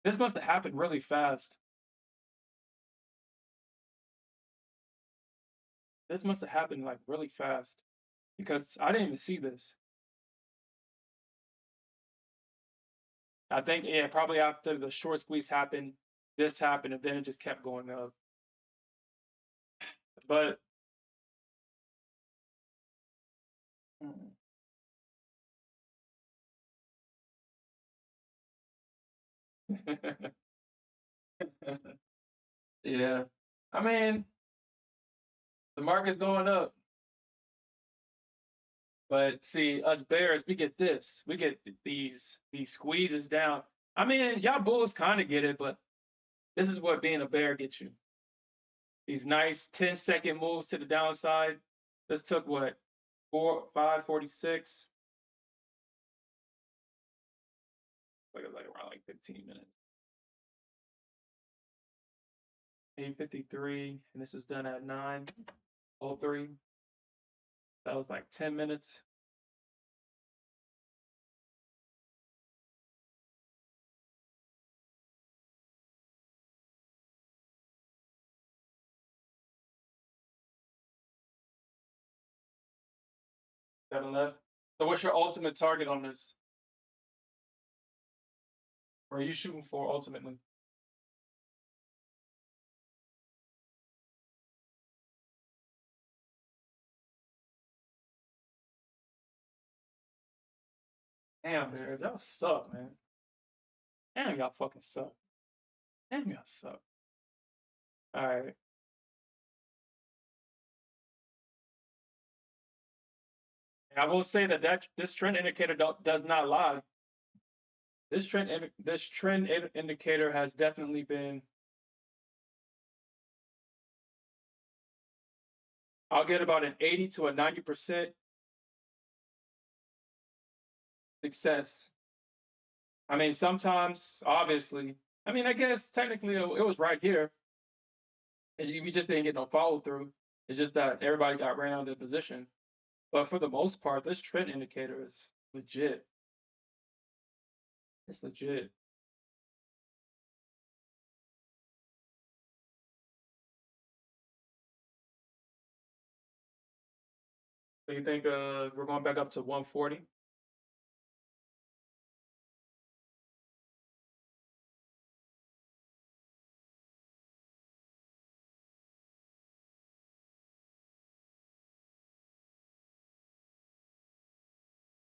This must have happened really fast. This must have happened like really fast because I didn't even see this. I think, yeah, probably after the short squeeze happened, this happened, and then it just kept going up. But Yeah. I mean, the market's going up, but see, us bears, we get this. We get these squeezes down. I mean, y'all bulls kind of get it, but this is what being a bear gets you. These nice 10-second moves to the downside. This took what? 546. Like around like 15 minutes. 8:53, and this was done at 9:03. That was like 10 minutes. Seven left. So what's your ultimate target on this? Or are you shooting for ultimately? Damn, Bears, y'all suck, man. Damn, y'all fucking suck. Damn, y'all suck. All right. And I will say that this trend indicator does not lie. This trend indicator has definitely been. I'll get about an 80 to a 90% success. I mean, sometimes, obviously, I mean, I guess technically it was right here. We just didn't get no follow through. It's just that everybody got ran out of their position. But for the most part, this trend indicator is legit. It's legit. So you think we're going back up to 140?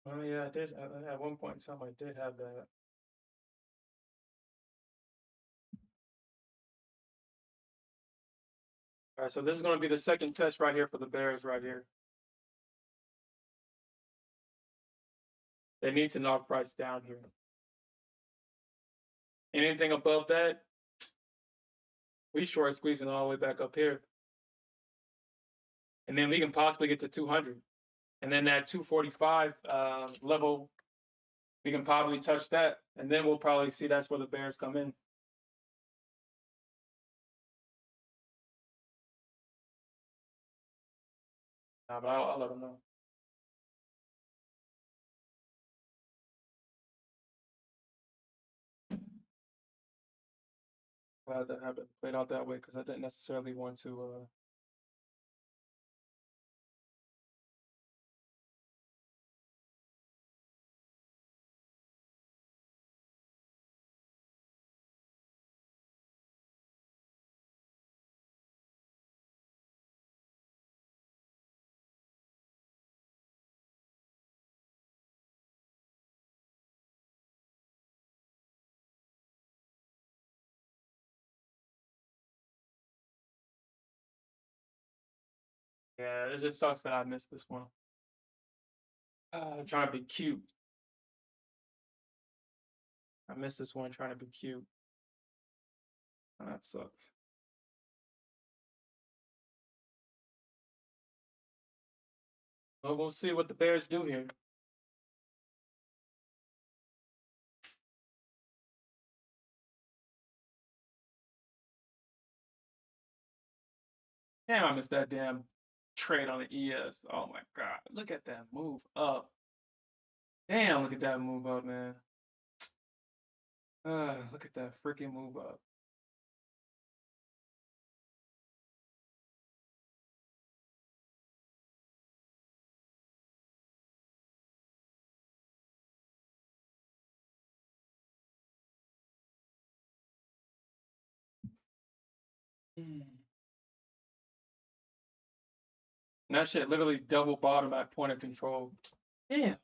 Oh yeah, I did. At one point in time, I did have that. All right, so this is going to be the second test right here for the Bears right here. They need to knock price down here. Anything above that, we short squeezing all the way back up here. And then we can possibly get to 200. And then that 245 level, we can probably touch that. And then we'll probably see that's where the Bears come in. But I'll let them know. Glad that happened, played out that way because I didn't necessarily want to. Yeah, it just sucks that I missed this one. I'm trying to be cute. I missed this one trying to be cute. That sucks. But we'll see what the Bears do here. Damn, I missed that damn trade on the ES. Oh my God. Look at that move up. Damn, look at that move up, man. Look at that freaking move up. And that shit literally double bottom at point of control. Damn.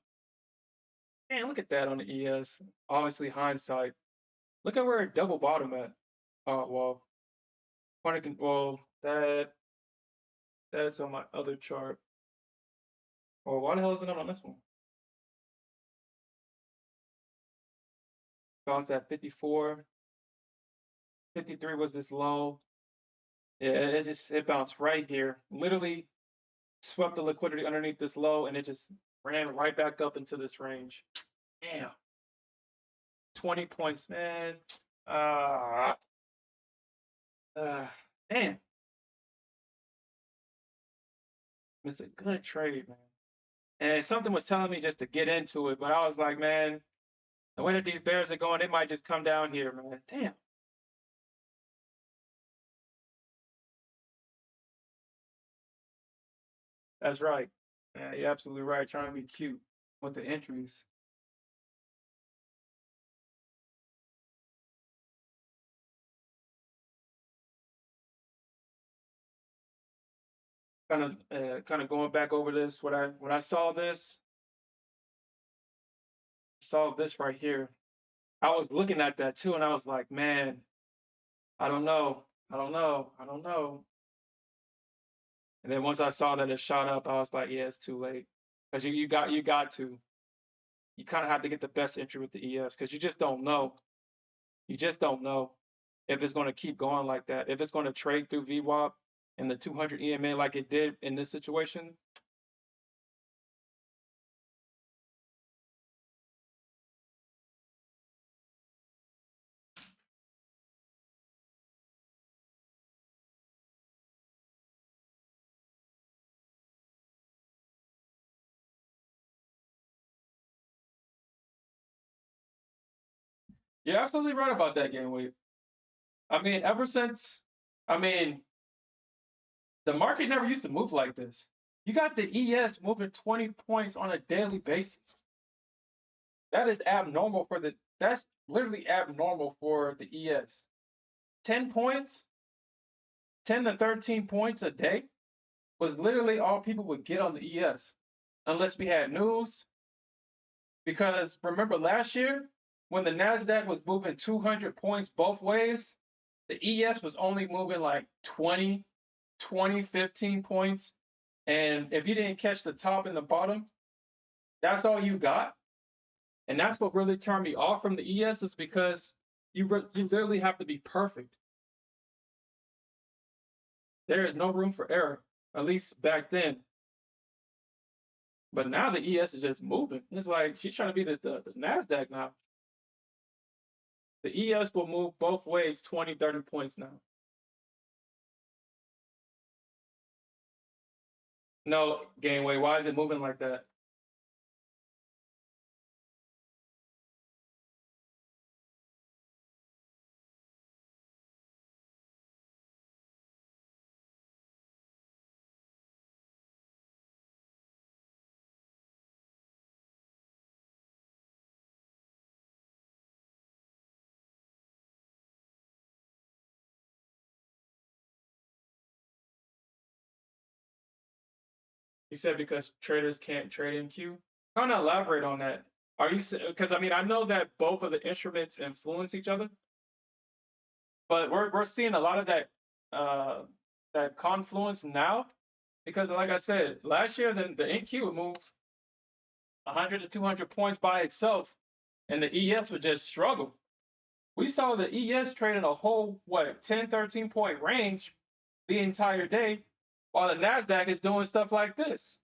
Man, look at that on the ES. Obviously hindsight. Look at where it double bottom at. Oh well, well that's on my other chart. Well, why the hell is it not on this one? Bounced at 54. 53 was this low. Yeah, it bounced right here. Literally swept the liquidity underneath this low, and it just ran right back up into this range. Damn, 20 points, man. Ah, uh, damn, it's a good trade, man. And something was telling me just to get into it, but I was like, man, the way that these bears are going, they might just come down here, man. Damn. That's right. Yeah, you're absolutely right. Trying to be cute with the entries. Kind of going back over this. When I saw this right here. I was looking at that too, and I was like, man, I don't know, I don't know, I don't know. And then once I saw that it shot up, I was like, yeah, it's too late. Because you got to you kind of have to get the best entry with the ES because you just don't know. You just don't know if it's going to keep going like that. If it's going to trade through VWAP and the 200 EMA like it did in this situation. You're absolutely right about that, game wave. I mean, ever since, I mean, the market never used to move like this. You got the ES moving 20 points on a daily basis. That is abnormal for the that's literally abnormal for the ES. 10 points, 10 to 13 points a day was literally all people would get on the ES unless we had news. Because remember last year when the Nasdaq was moving 200 points both ways, the ES was only moving like 20, 15 points. And if you didn't catch the top and the bottom, that's all you got. And that's what really turned me off from the ES is because you literally have to be perfect. There is no room for error, at least back then. But now the ES is just moving. It's like she's trying to be the Nasdaq now. The ES will move both ways 20, 30 points now. No, Gainway, why is it moving like that? You said because traders can't trade in Q. Kind of elaborate on that. Are you because I mean I know that both of the instruments influence each other, but we're seeing a lot of uh that confluence now because like I said, last year the NQ would move 100 to 200 points by itself, and the ES would just struggle. We saw the ES trade in a whole what 10, 13 point range the entire day, while the Nasdaq is doing stuff like this.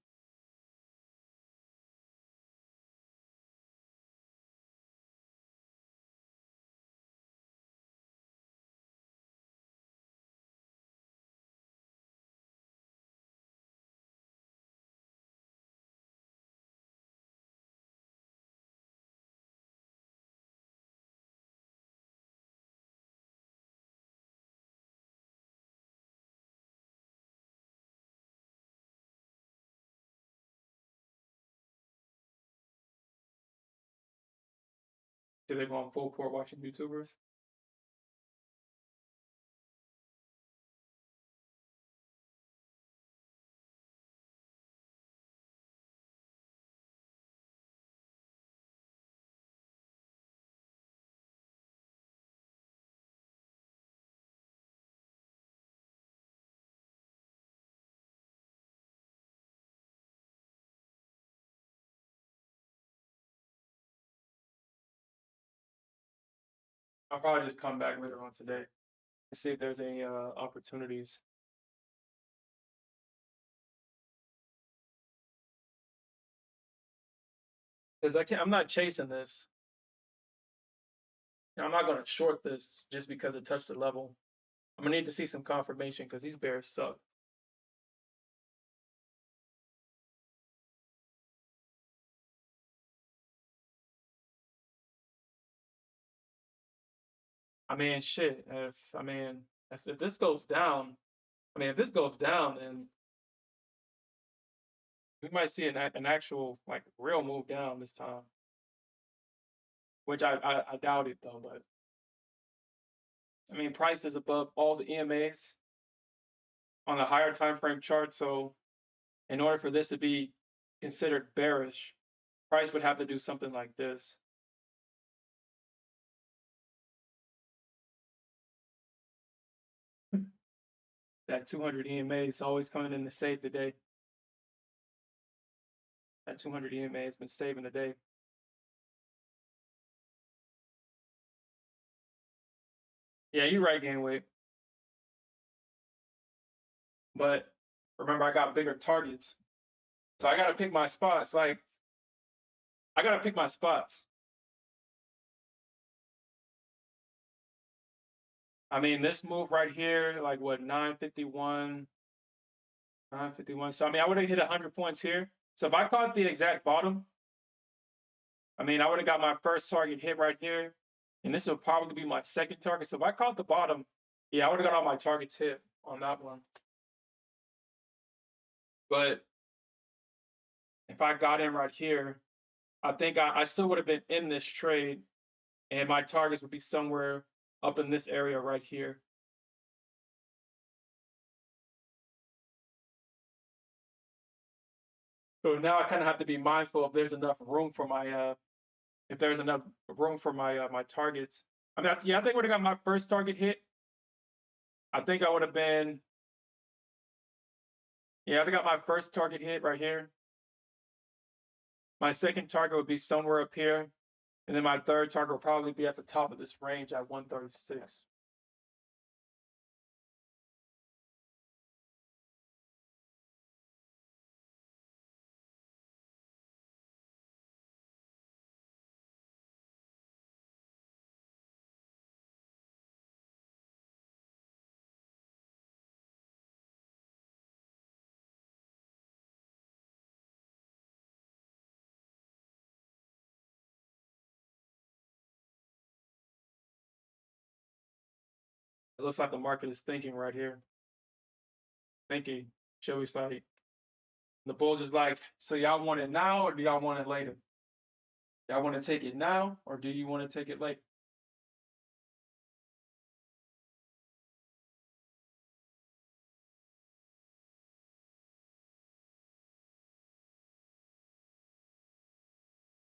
So they're going full court watching YouTubers. I'll probably just come back later on today and see if there's any opportunities. Because I'm not chasing this. I'm not going to short this just because it touched the level. I'm gonna need to see some confirmation because these bears suck. I mean, shit. If this goes down, if this goes down, then we might see an actual like real move down this time, which I doubt it though. But I mean, price is above all the EMAs on a higher time frame chart, so in order for this to be considered bearish, price would have to do something like this. That 200 EMA is always coming in to save the day. That 200 EMA has been saving the day. Yeah, you're right, game weight. But remember, I got bigger targets. So I got to pick my spots. Like, I got to pick my spots. I mean, this move right here, like what, 951, 951. So, I mean, I would have hit 100 points here. So if I caught the exact bottom, I mean, I would have got my first target hit right here. And this would probably be my second target. So if I caught the bottom, yeah, I would have got all my targets hit on that one. But if I got in right here, I think I still would have been in this trade, and my targets would be somewhere up in this area right here. So now I kind of have to be mindful if there's enough room for my my targets. I mean, yeah, I think I would have got my first target hit. I think I would have been, yeah, I would have got my first target hit right here. My second target would be somewhere up here, and then my third target will probably be at the top of this range at 136. It looks like the market is thinking right here. Thinking, shall we say? The Bulls is like, so y'all want it now or do y'all want it later? Y'all want to take it now or do you want to take it later?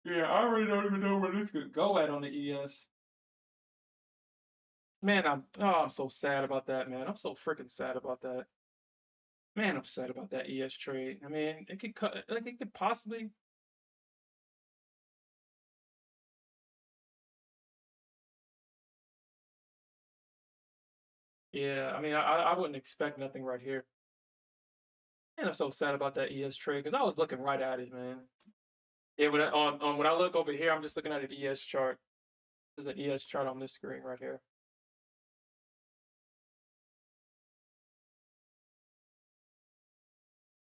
Yeah, I already don't even know where this could go at on the ES. Man, I'm so sad about that, man. I'm so freaking sad about that. Man, I'm sad about that ES trade. I mean, it could cut like it could possibly. Yeah, I mean, I wouldn't expect nothing right here. Man, I'm so sad about that ES trade because I was looking right at it, man. Yeah, when I look over here, I'm just looking at an ES chart. This is an ES chart on this screen right here.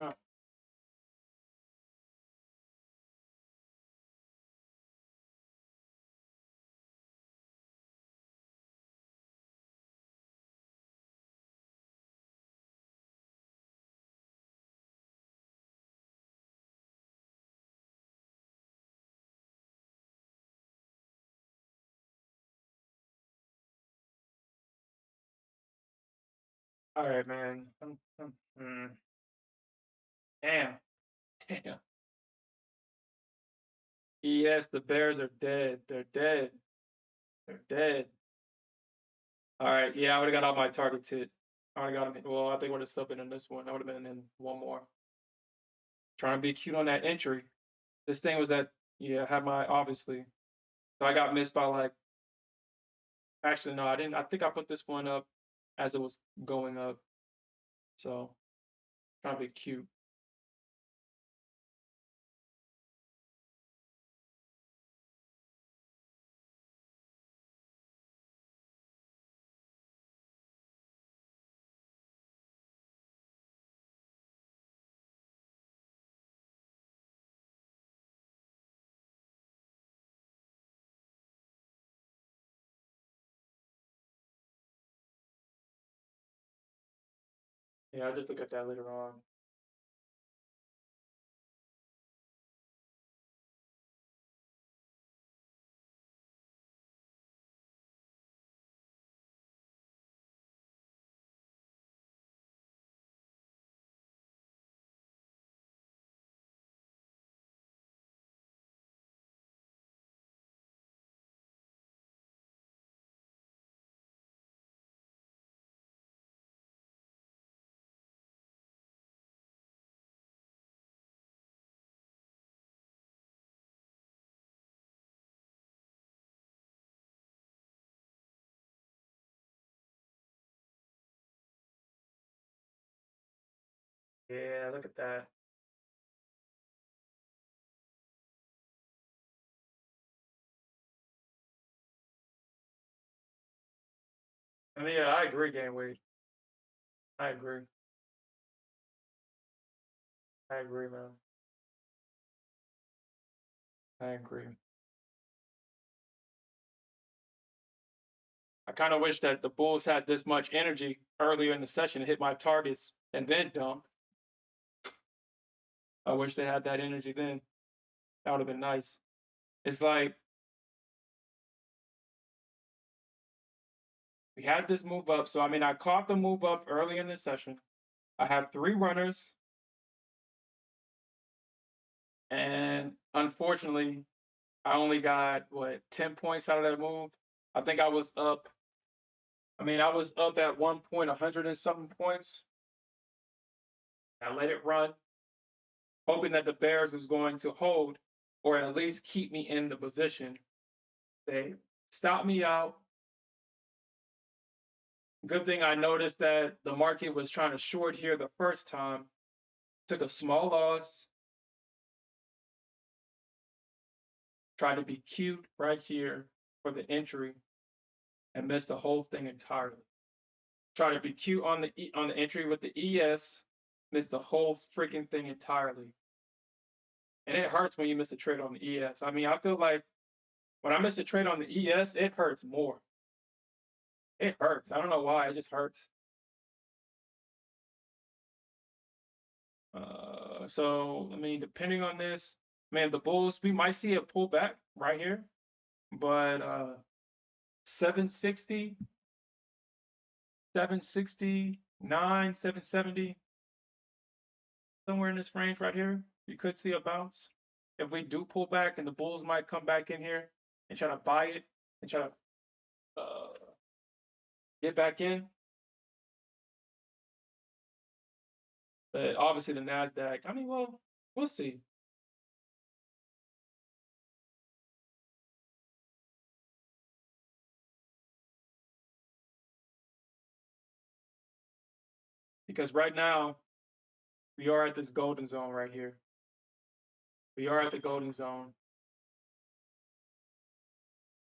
Oh. All right, man. Damn, damn. ES, the Bears are dead. They're dead. They're dead. All right, yeah, I would have got all my targets hit. I would have got them. Well, I think I would have still been in this one. I would have been in one more. Trying to be cute on that entry. This thing was at, yeah, I had my obviously. So I got missed by like Actually, no, I didn't. I think I put this one up as it was going up. So trying to be cute. Yeah, I'll just look at that later on. Yeah, look at that. I mean, yeah, I agree, game weight. I agree. I agree, man. I agree. I kind of wish that the Bulls had this much energy earlier in the session to hit my targets and then dump. I wish they had that energy then. That would have been nice. It's like we had this move up. So, I mean, I caught the move up early in the session. I have three runners. And unfortunately, I only got, what, 10 points out of that move. I think I was up. I mean, I was up at one point, 100 and something points. I let it run, hoping that the Bears was going to hold or at least keep me in the position. They stopped me out. Good thing I noticed that the market was trying to short here the first time. Took a small loss. Tried to be cute right here for the entry and missed the whole thing entirely. Tried to be cute on the entry with the ES, missed the whole freaking thing entirely. And it hurts when you miss a trade on the ES. I mean, I feel like when I miss a trade on the ES, it hurts more. It hurts. I don't know why. It just hurts. So I mean, depending on this, man, the Bulls, we might see a pullback right here, but 760, 769, 770, somewhere in this range right here, you could see a bounce. If we do pull back, and the Bulls might come back in here and try to buy it and try to get back in. But obviously the Nasdaq, I mean, well, we'll see. Because right now we are at this golden zone right here. We are at the golden zone.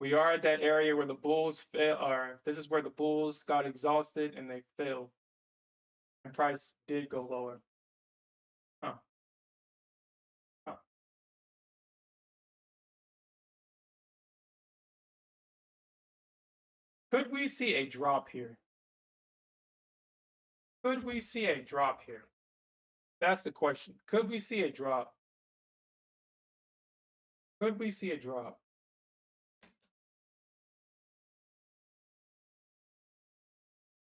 We are at that area where the Bulls fail, or this is where the Bulls got exhausted and they failed. And price did go lower. Huh. Huh. Could we see a drop here? Could we see a drop here? That's the question. Could we see a drop? Could we see a drop?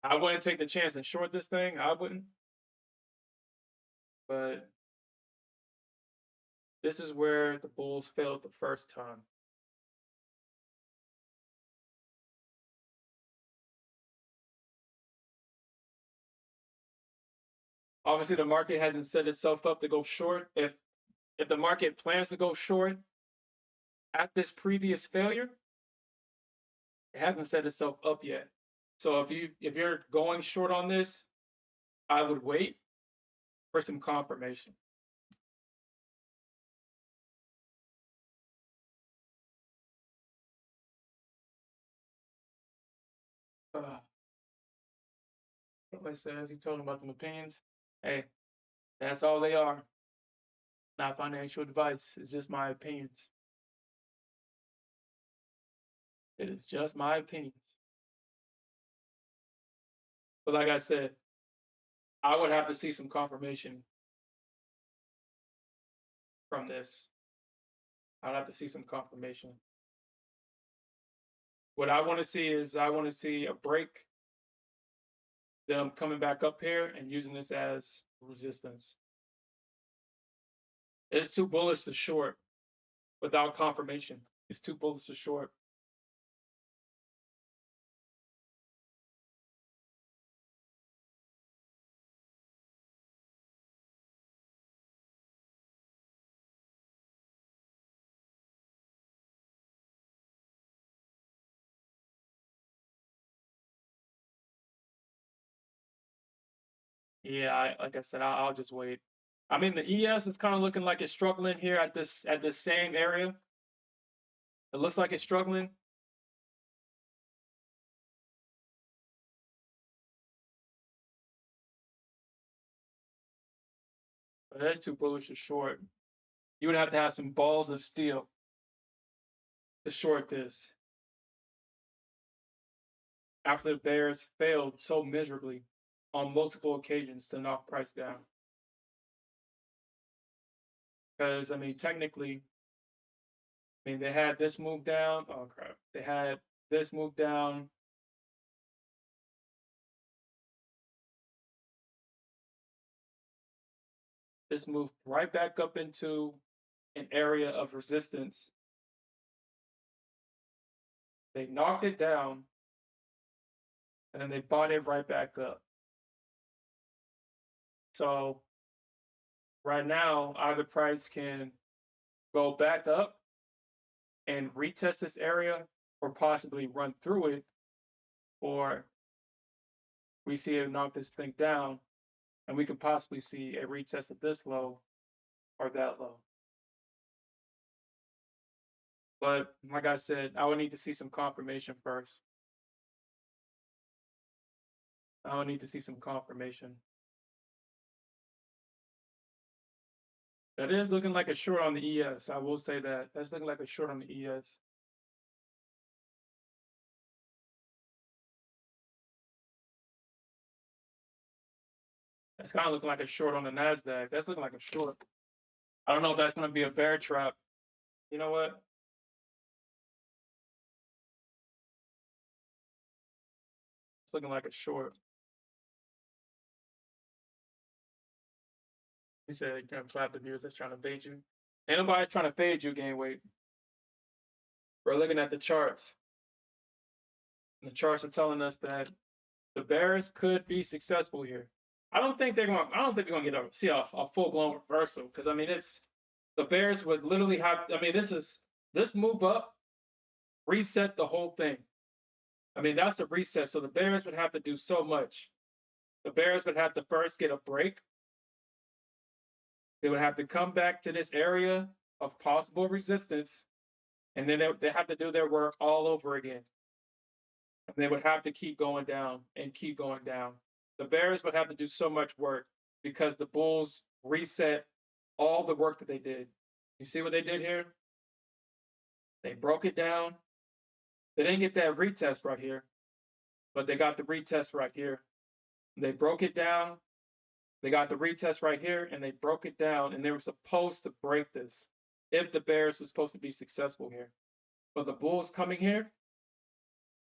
I wouldn't take the chance and short this thing. I wouldn't. But this is where the Bulls failed the first time. Obviously, the market hasn't set itself up to go short. If the market plans to go short at this previous failure, It hasn't set itself up yet. So if you're going short on this, I would wait for some confirmation. Somebody says he told him about them opinions. Hey, that's all they are. Not financial advice. It's just my opinions. It is just my opinions. But like I said, I would have to see some confirmation from this. I'd have to see some confirmation. What I want to see is I want to see a break, them coming back up here and using this as resistance. It's too bullish to short without confirmation. It's too bullish to short. Yeah, like I said, I'll just wait. I mean, the ES is kind of looking like it's struggling here at this same area. It looks like it's struggling. But that's too bullish to short. You would have to have some balls of steel to short this after the Bears failed so miserably on multiple occasions to knock price down. Because I mean, technically, I mean they had this move down. Oh crap! They had this move down. This moved right back up into an area of resistance. They knocked it down, and then they bought it right back up. So right now, either price can go back up and retest this area, or possibly run through it, or we see it knock this thing down, and we can possibly see a retest at this low or that low. But like I said, I would need to see some confirmation first. I would need to see some confirmation. That is looking like a short on the ES. I will say that. That's looking like a short on the ES. That's kind of looking like a short on the Nasdaq. That's looking like a short. I don't know if that's going to be a bear trap. You know what? It's looking like a short. He said, "You can't clap the viewers that's trying to bait you." Ain't nobody trying to fade you, gain weight. We're looking at the charts. And the charts are telling us that the Bears could be successful here. I don't think they're going. I don't think we're going to see a full blown reversal because I mean it's the Bears would literally have. I mean this move up reset the whole thing. I mean that's the reset. So the Bears would have to do so much. The Bears would have to first get a break. They would have to come back to this area of possible resistance, and then they have to do their work all over again. And they would have to keep going down and keep going down. The Bears would have to do so much work because the Bulls reset all the work that they did. You see what they did here? They broke it down. They didn't get that retest right here, but they got the retest right here. They broke it down. They got the retest right here, and they broke it down, and they were supposed to break this if the Bears were supposed to be successful here. But the Bulls coming here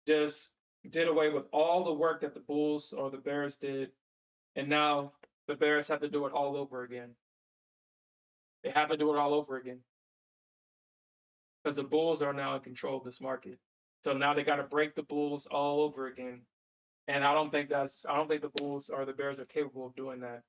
just did away with all the work that the Bulls or the Bears did, and now the Bears have to do it all over again. They have to do it all over again because the Bulls are now in control of this market. So now they got to break the Bulls all over again, and I don't think the Bulls or the Bears are capable of doing that.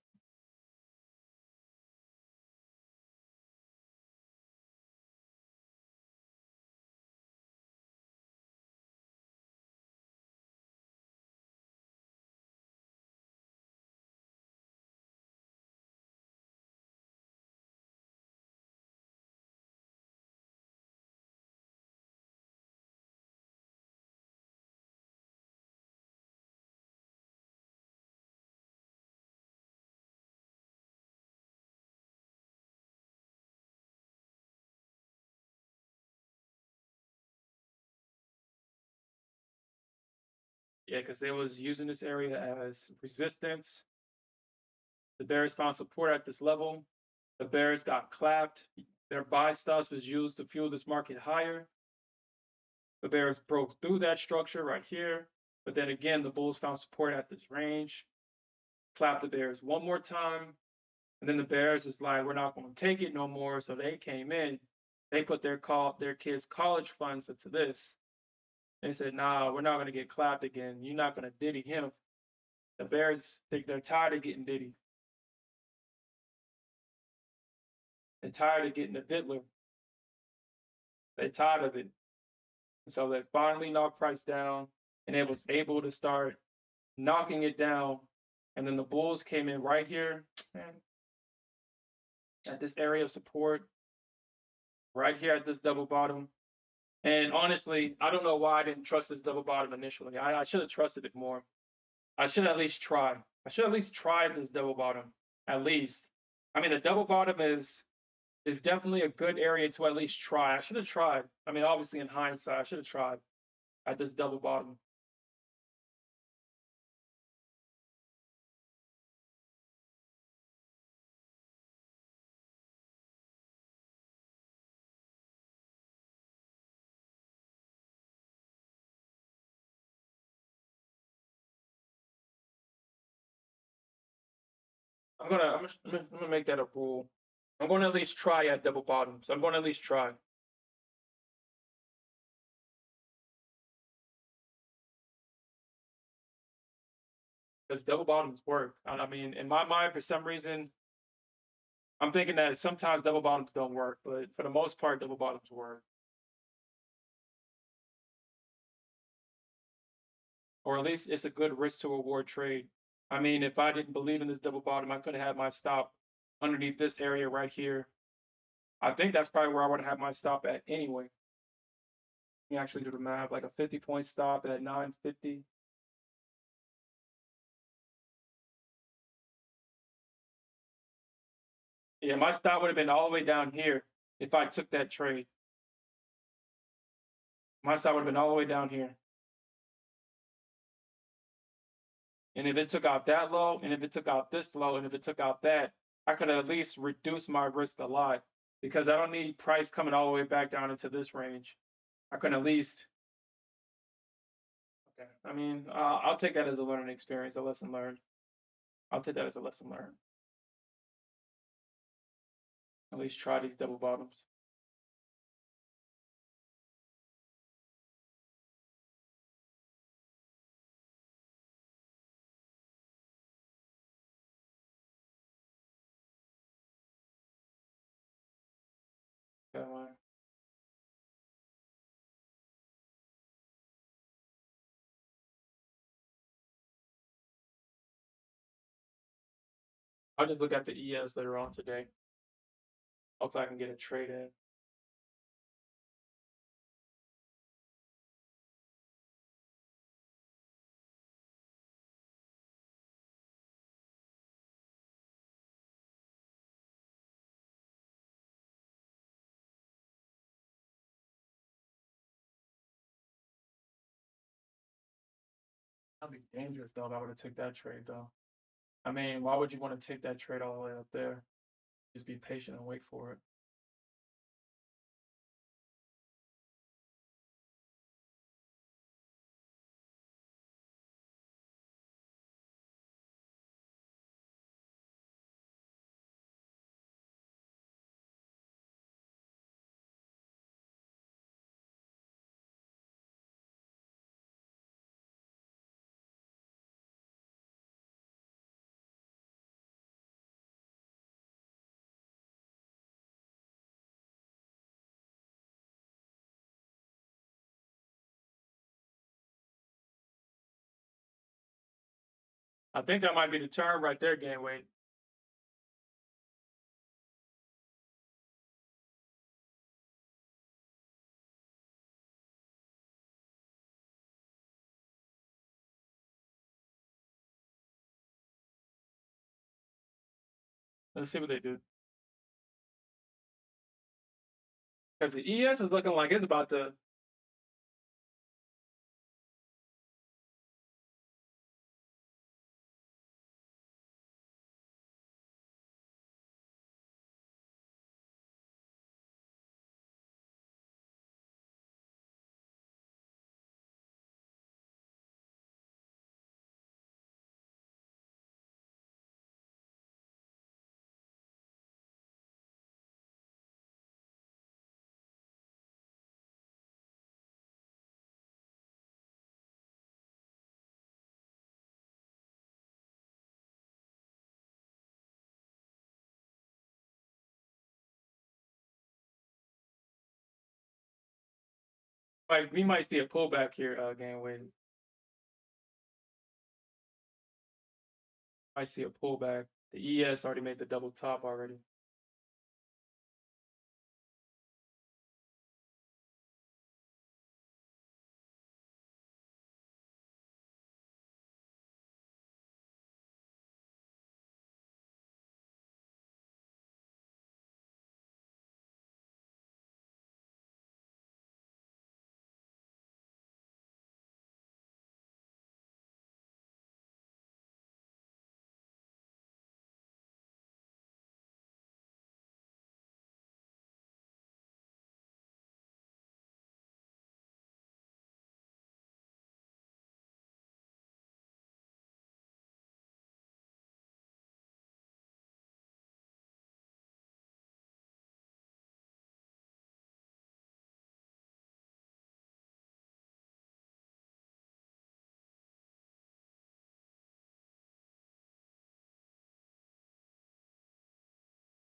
Yeah, because they was using this area as resistance. The bears found support at this level. The bears got clapped. Their buy stops was used to fuel this market higher. The bears broke through that structure right here. But then again, the bulls found support at this range. Clapped the bears one more time. And then the bears is like, we're not going to take it no more. So they came in. They put their kids' college funds into this. They said, nah, we're not going to get clapped again. You're not going to diddy him. The bears think they're tired of getting diddy. They're tired of getting the diddler. They're tired of it. And so they finally knocked price down, and it was able to start knocking it down. And then the bulls came in right here, man, at this area of support, right here at this double bottom. And honestly, I don't know why I didn't trust this double bottom initially. I should have trusted it more. I should at least try. I should at least try this double bottom. At least. I mean, the double bottom is definitely a good area to at least try. I should have tried. I mean, obviously in hindsight, I should have tried at this double bottom. I'm gonna make that a rule. I'm gonna at least try at double bottoms. I'm gonna at least try. Because double bottoms work. I mean, in my mind, for some reason, I'm thinking that sometimes double bottoms don't work, but for the most part, double bottoms work. Or at least it's a good risk to reward trade. I mean, if I didn't believe in this double bottom, I could have had my stop underneath this area right here. I think that's probably where I would have had my stop at anyway. You actually do the math, like a 50-point stop at 950. Yeah, my stop would have been all the way down here if I took that trade. My stop would have been all the way down here. And if it took out that low, and if it took out this low, and if it took out that, I could at least reduce my risk a lot because I don't need price coming all the way back down into this range. I can at least, okay. I mean, I'll take that as a learning experience, a lesson learned. I'll take that as a lesson learned. At least try these double bottoms. Okay, well, I'll just look at the ES later on today. Hopefully I can get a trade in. That'd be dangerous though if I would have took that trade though. I mean, why would you want to take that trade all the way up there? Just be patient and wait for it. I think that might be the turn right there, game weight. Let's see what they do. Because the ES is looking like it's about to. Like we might see a pullback here, game weighted. I see a pullback. The ES already made the double top already.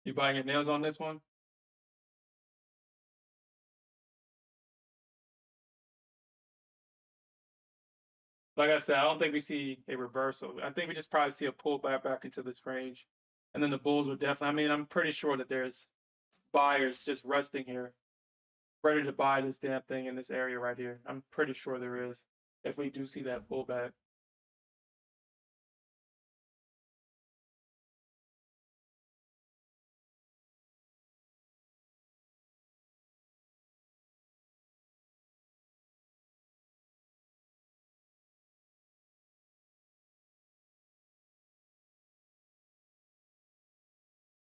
You buying your nails on this one? Like I said, I don't think we see a reversal. I think we just probably see a pullback back into this range. And then the bulls will definitely, I mean, I'm pretty sure that there's buyers just resting here, ready to buy this damn thing in this area right here. I'm pretty sure there is, if we do see that pullback.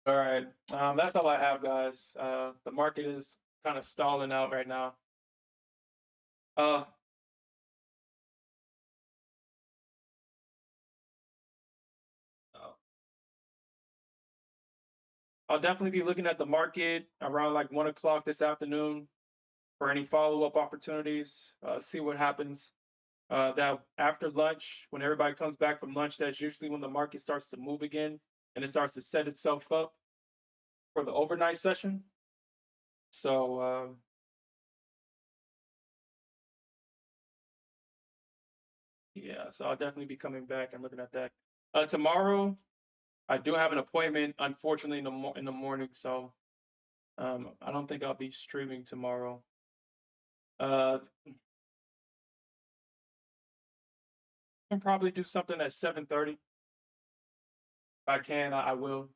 All right. That's all I have, guys. The market is kind of stalling out right now. Uh, I'll definitely be looking at the market around like 1 o'clock this afternoon for any follow-up opportunities. See what happens. That after lunch, when everybody comes back from lunch, that's usually when the market starts to move again and it starts to set itself up for the overnight session. So yeah, so I'll definitely be coming back and looking at that. Tomorrow, I do have an appointment, unfortunately, in the morning, so I don't think I'll be streaming tomorrow. Uh, I can probably do something at 7:30. If I can, I will.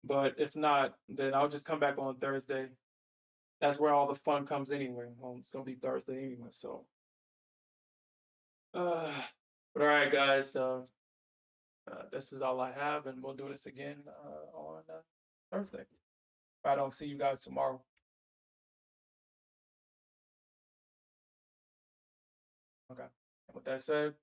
But if not, then I'll just come back on Thursday. That's where all the fun comes anyway. Well, it's gonna be Thursday anyway, so. Uh, but all right, guys. This is all I have, and we'll do this again on Thursday. If I don't see you guys tomorrow. Okay. And with that said,